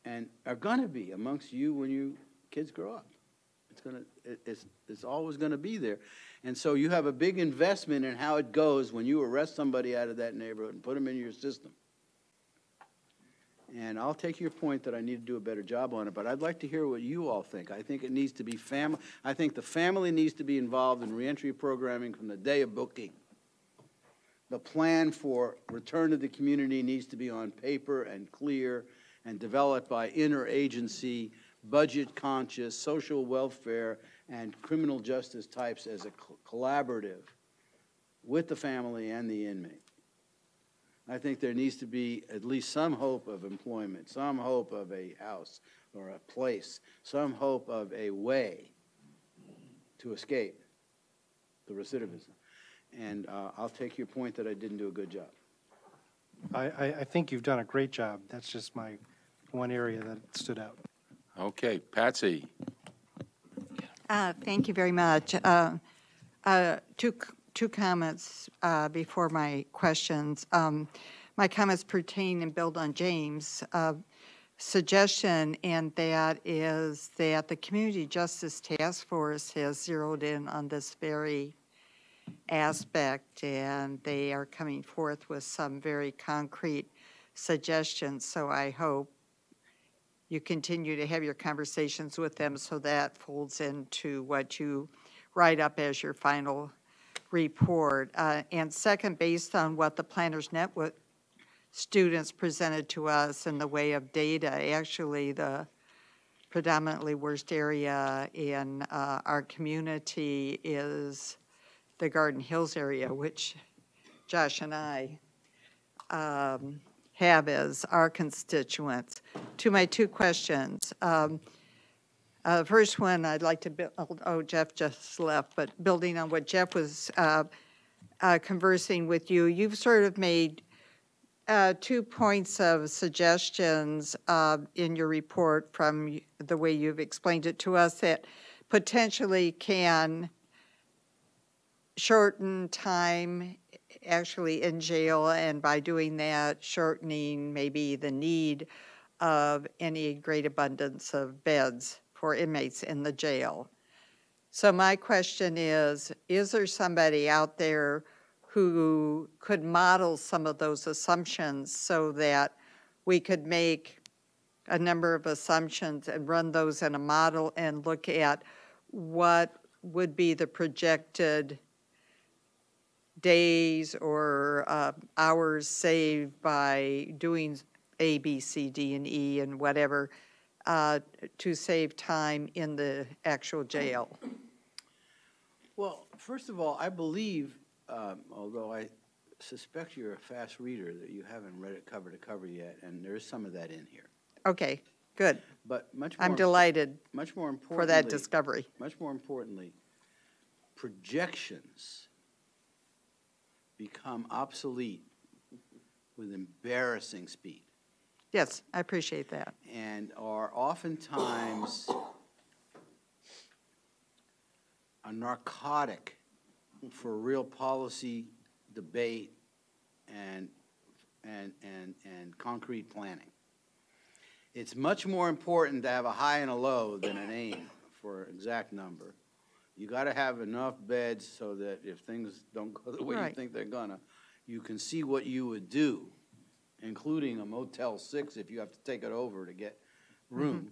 and are gonna be amongst you when you kids grow up. It's always gonna be there. And so you have a big investment in how it goes when you arrest somebody out of that neighborhood and put them into your system. And I'll take your point that I need to do a better job on it, but I'd like to hear what you all think. I think it needs to be I think the family needs to be involved in reentry programming from the day of booking. The plan for return to the community needs to be on paper and clear and developed by interagency, budget-conscious, social welfare, and criminal justice types as a collaborative with the family and the inmate. I think there needs to be at least some hope of employment, some hope of a house or a place, some hope of a way to escape the recidivism. And I'll take your point that I didn't do a good job. I think you've done a great job. That's just my one area that stood out. Okay, Patsy. Thank you very much. Two comments before my questions. My comments pertain and build on James' suggestion, and that is that the Community Justice Task Force has zeroed in on this very aspect, and they are coming forth with some very concrete suggestions. So I hope you continue to have your conversations with them so that folds into what you write up as your final report. And second, based on what the Planners Network students presented to us in the way of data, actually the predominantly worst area in our community is the Garden Hills area, which Josh and I have as our constituents. To my two questions. First one, I'd like to build, oh, Jeff just left, but building on what Jeff was conversing with you, you've sort of made 2 points of suggestions in your report from the way you've explained it to us that potentially can shorten time actually in jail, and by doing that, shortening maybe the need of any great abundance of beds for inmates in the jail. So my question is there somebody out there who could model some of those assumptions so that we could make a number of assumptions and run those in a model and look at what would be the projected days or hours saved by doing A, B, C, D, and E, and whatever to save time in the actual jail? Well, first of all, I believe, although I suspect you're a fast reader, that you haven't read it cover to cover yet, and there is some of that in here. Okay, good. But much more, I'm delighted much more importantly, for that discovery. Much more importantly, projections become obsolete with embarrassing speed. Yes, I appreciate that. And are oftentimes a narcotic for real policy debate and concrete planning. It's much more important to have a high and a low than an aim for an exact number. You got to have enough beds so that if things don't go the way you think they're gonna, you can see what you would do, including a Motel 6 if you have to take it over to get room.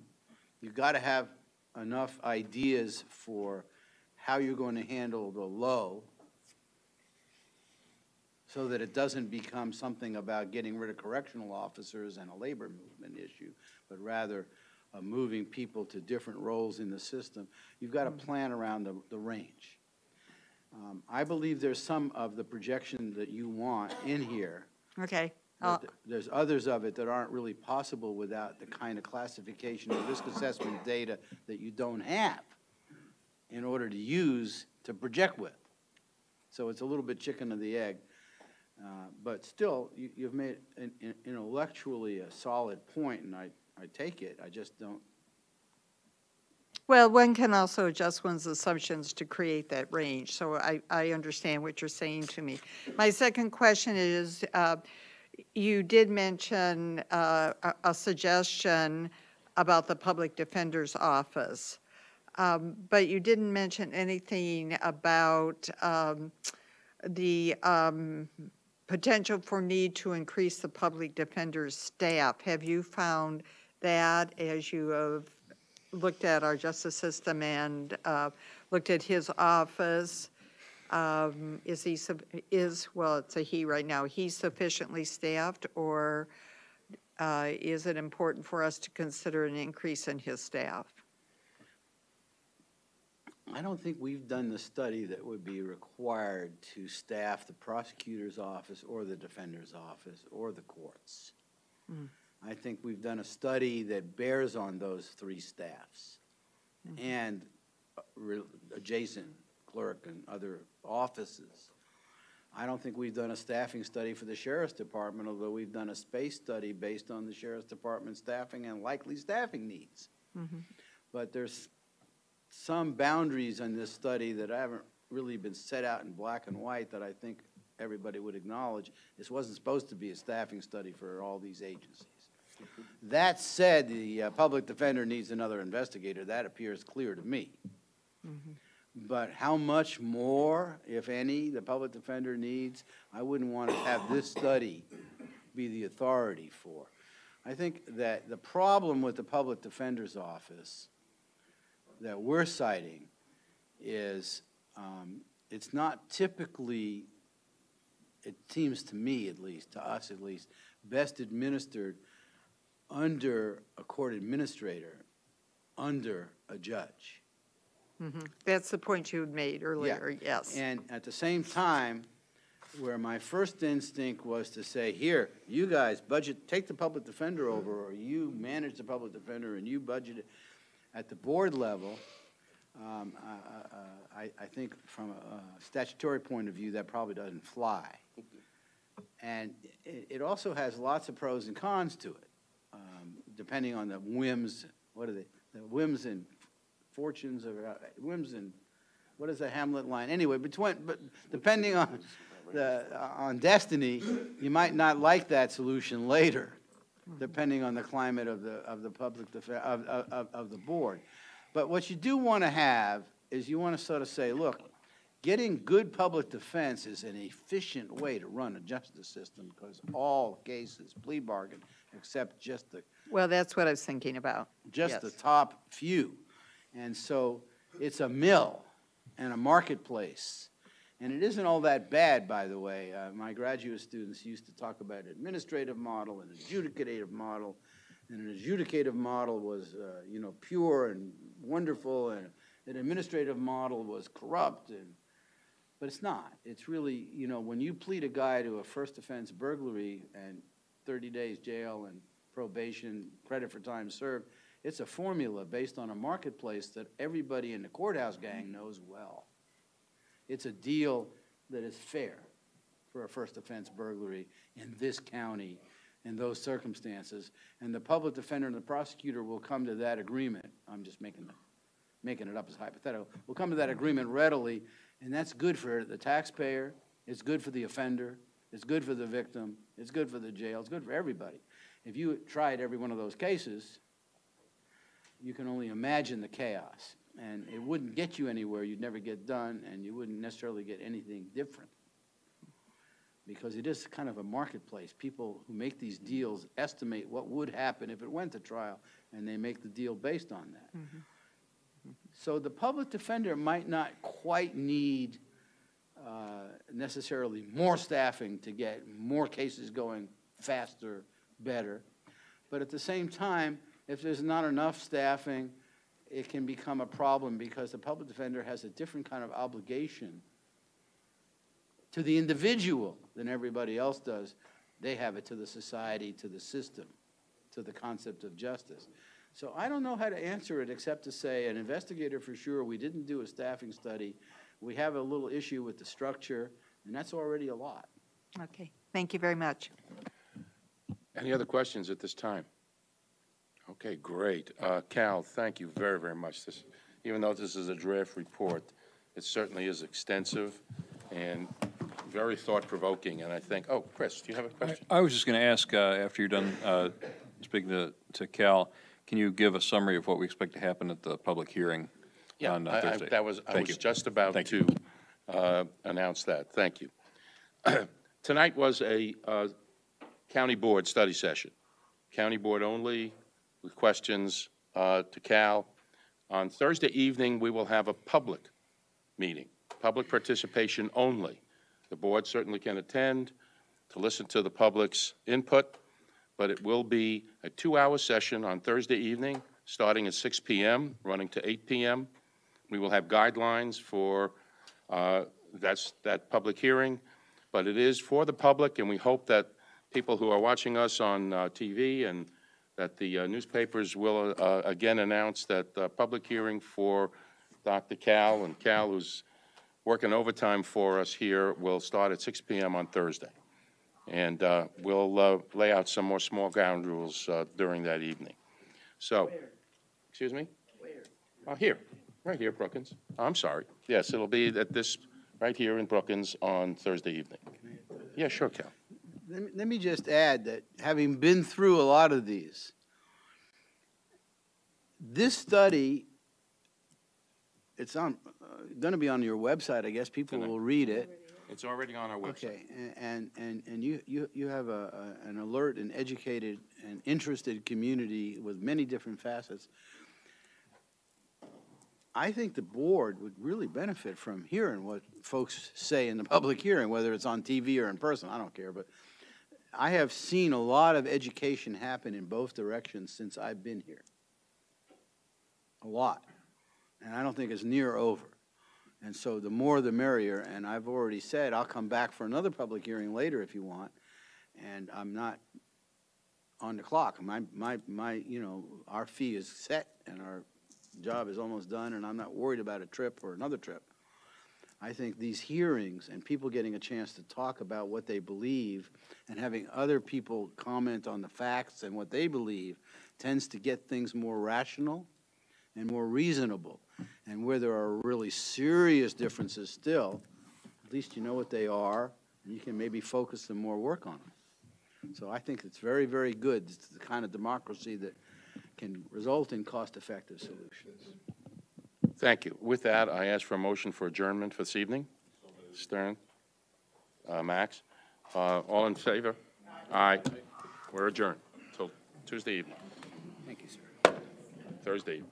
You've got to have enough ideas for how you're going to handle the low so that it doesn't become something about getting rid of correctional officers and a labor movement issue, but rather moving people to different roles in the system. You've got to plan around the range. I believe there's some of the projection that you want in here. Okay. There's others of it that aren't really possible without the kind of classification and risk assessment data that you don't have in order to use to project with. So it's a little bit chicken or the egg. But still, you've made intellectually a solid point, and I take it. I just don't. Well, one can also adjust one's assumptions to create that range. So I understand what you're saying to me. My second question is, you did mention a suggestion about the public defender's office. But you didn't mention anything about the potential for need to increase the public defender's staff. Have you found that as you have looked at our justice system and looked at his office? Well, it's a he right now, he's sufficiently staffed, or is it important for us to consider an increase in his staff? I don't think we've done the study that would be required to staff the prosecutor's office or the defender's office or the courts. I think we've done a study that bears on those three staffs and adjacent clerk and other offices. I don't think we've done a staffing study for the sheriff's department, although we've done a space study based on the sheriff's department staffing and likely staffing needs. But there's some boundaries in this study that haven't really been set out in black and white that I think everybody would acknowledge. This wasn't supposed to be a staffing study for all these agencies. That said, the public defender needs another investigator. That appears clear to me. But how much more, if any, the public defender needs, I wouldn't want to have this study be the authority for. I think that the problem with the public defender's office that we're citing is it's not typically, it seems to me at least, to us at least, best administered under a court administrator, under a judge. That's the point you had made earlier, yes. And at the same time, where my first instinct was to say, here, you guys budget, take the public defender over, or you manage the public defender and you budget it at the board level, I think from a statutory point of view, that probably doesn't fly. And it also has lots of pros and cons to it, depending on the whims, what are they, the whims and fortunes of, whims and, what is the Hamlet line? Anyway, but depending on on destiny, you might not like that solution later, depending on the climate of the public of the board. But what you do want to have is you want to sort of say, look, getting good public defense is an efficient way to run a justice system because all cases plea bargain except just the Well, that's what I was thinking about. just the top few. And so it's a mill and a marketplace. And it isn't all that bad, by the way. My graduate students used to talk about an administrative model, an adjudicative model, and an adjudicative model was, you know, pure and wonderful, and an administrative model was corrupt. But it's not. It's really, you know, when you plead a guy to a first offense burglary and 30 days jail and probation, credit for time served, it's a formula based on a marketplace that everybody in the courthouse gang knows well. It's a deal that is fair for a first offense burglary in this county in those circumstances. And the public defender and the prosecutor will come to that agreement. I'm just making it up as hypothetical. We'll come to that agreement readily, and that's good for the taxpayer. It's good for the offender. It's good for the victim. It's good for the jail. It's good for everybody. If you tried every one of those cases, you can only imagine the chaos. And it wouldn't get you anywhere. You'd never get done, and you wouldn't necessarily get anything different. Because it is kind of a marketplace. People who make these deals estimate what would happen if it went to trial, and they make the deal based on that. So the public defender might not quite need necessarily more staffing to get more cases going faster, better. But at the same time, if there's not enough staffing, it can become a problem because the public defender has a different kind of obligation to the individual than everybody else does. They have it to the society, to the system, to the concept of justice. So I don't know how to answer it except to say an investigator for sure. We didn't do a staffing study. We have a little issue with the structure, and that's already a lot. Okay, thank you very much. Any other questions at this time? Okay, great. Cal, thank you very, very much. Even though this is a draft report, it certainly is extensive and very thought-provoking, and I think, oh, Chris, do you have a question? I was just going to ask, after you're done speaking to Cal, Can you give a summary of what we expect to happen at the public hearing Yeah, on I Thursday? that was, I Thank was you. just about Thank to announce that. Thank you. Tonight was a county board study session. County board only, with questions to Cal. On Thursday evening, we will have a public meeting, public participation only. The board certainly can attend to listen to the public's input, but it will be a 2-hour session on Thursday evening, starting at 6 p.m., running to 8 p.m. We will have guidelines for that public hearing, but it is for the public, and we hope that people who are watching us on TV and that the newspapers will again announce that the public hearing for Dr. Cal, and Cal, who's working overtime for us here, will start at 6 p.m. on Thursday. And we'll lay out some more small ground rules during that evening. So, excuse me? Where? Here, right here, Brookins. I'm sorry. Yes, it'll be at this, right here in Brookins on Thursday evening. Yeah, sure, Cal. Let me just add that having been through a lot of these, this study, it's on, going to be on your website, I guess. People will read it. It's already on our website. Okay, and you have an alert and educated and interested community with many different facets. I think the board would really benefit from hearing what folks say in the public hearing, whether it's on TV or in person, I don't care, but I have seen a lot of education happen in both directions since I've been here. A lot. And I don't think it's near over. And so the more the merrier, and I've already said I'll come back for another public hearing later if you want, and I'm not on the clock. You know, our fee is set and our job is almost done, and I'm not worried about a trip or another trip. I think these hearings and people getting a chance to talk about what they believe and having other people comment on the facts and what they believe tends to get things more rational and more reasonable. And where there are really serious differences still, at least you know what they are, and you can maybe focus some more work on them. So I think it's very, very good. It's the kind of democracy that can result in cost-effective solutions. Thank you. With that, I ask for a motion for adjournment for this evening. Stern? Max? All in favor? Aye. We're adjourned until Tuesday evening. Thank you, sir. Thursday evening.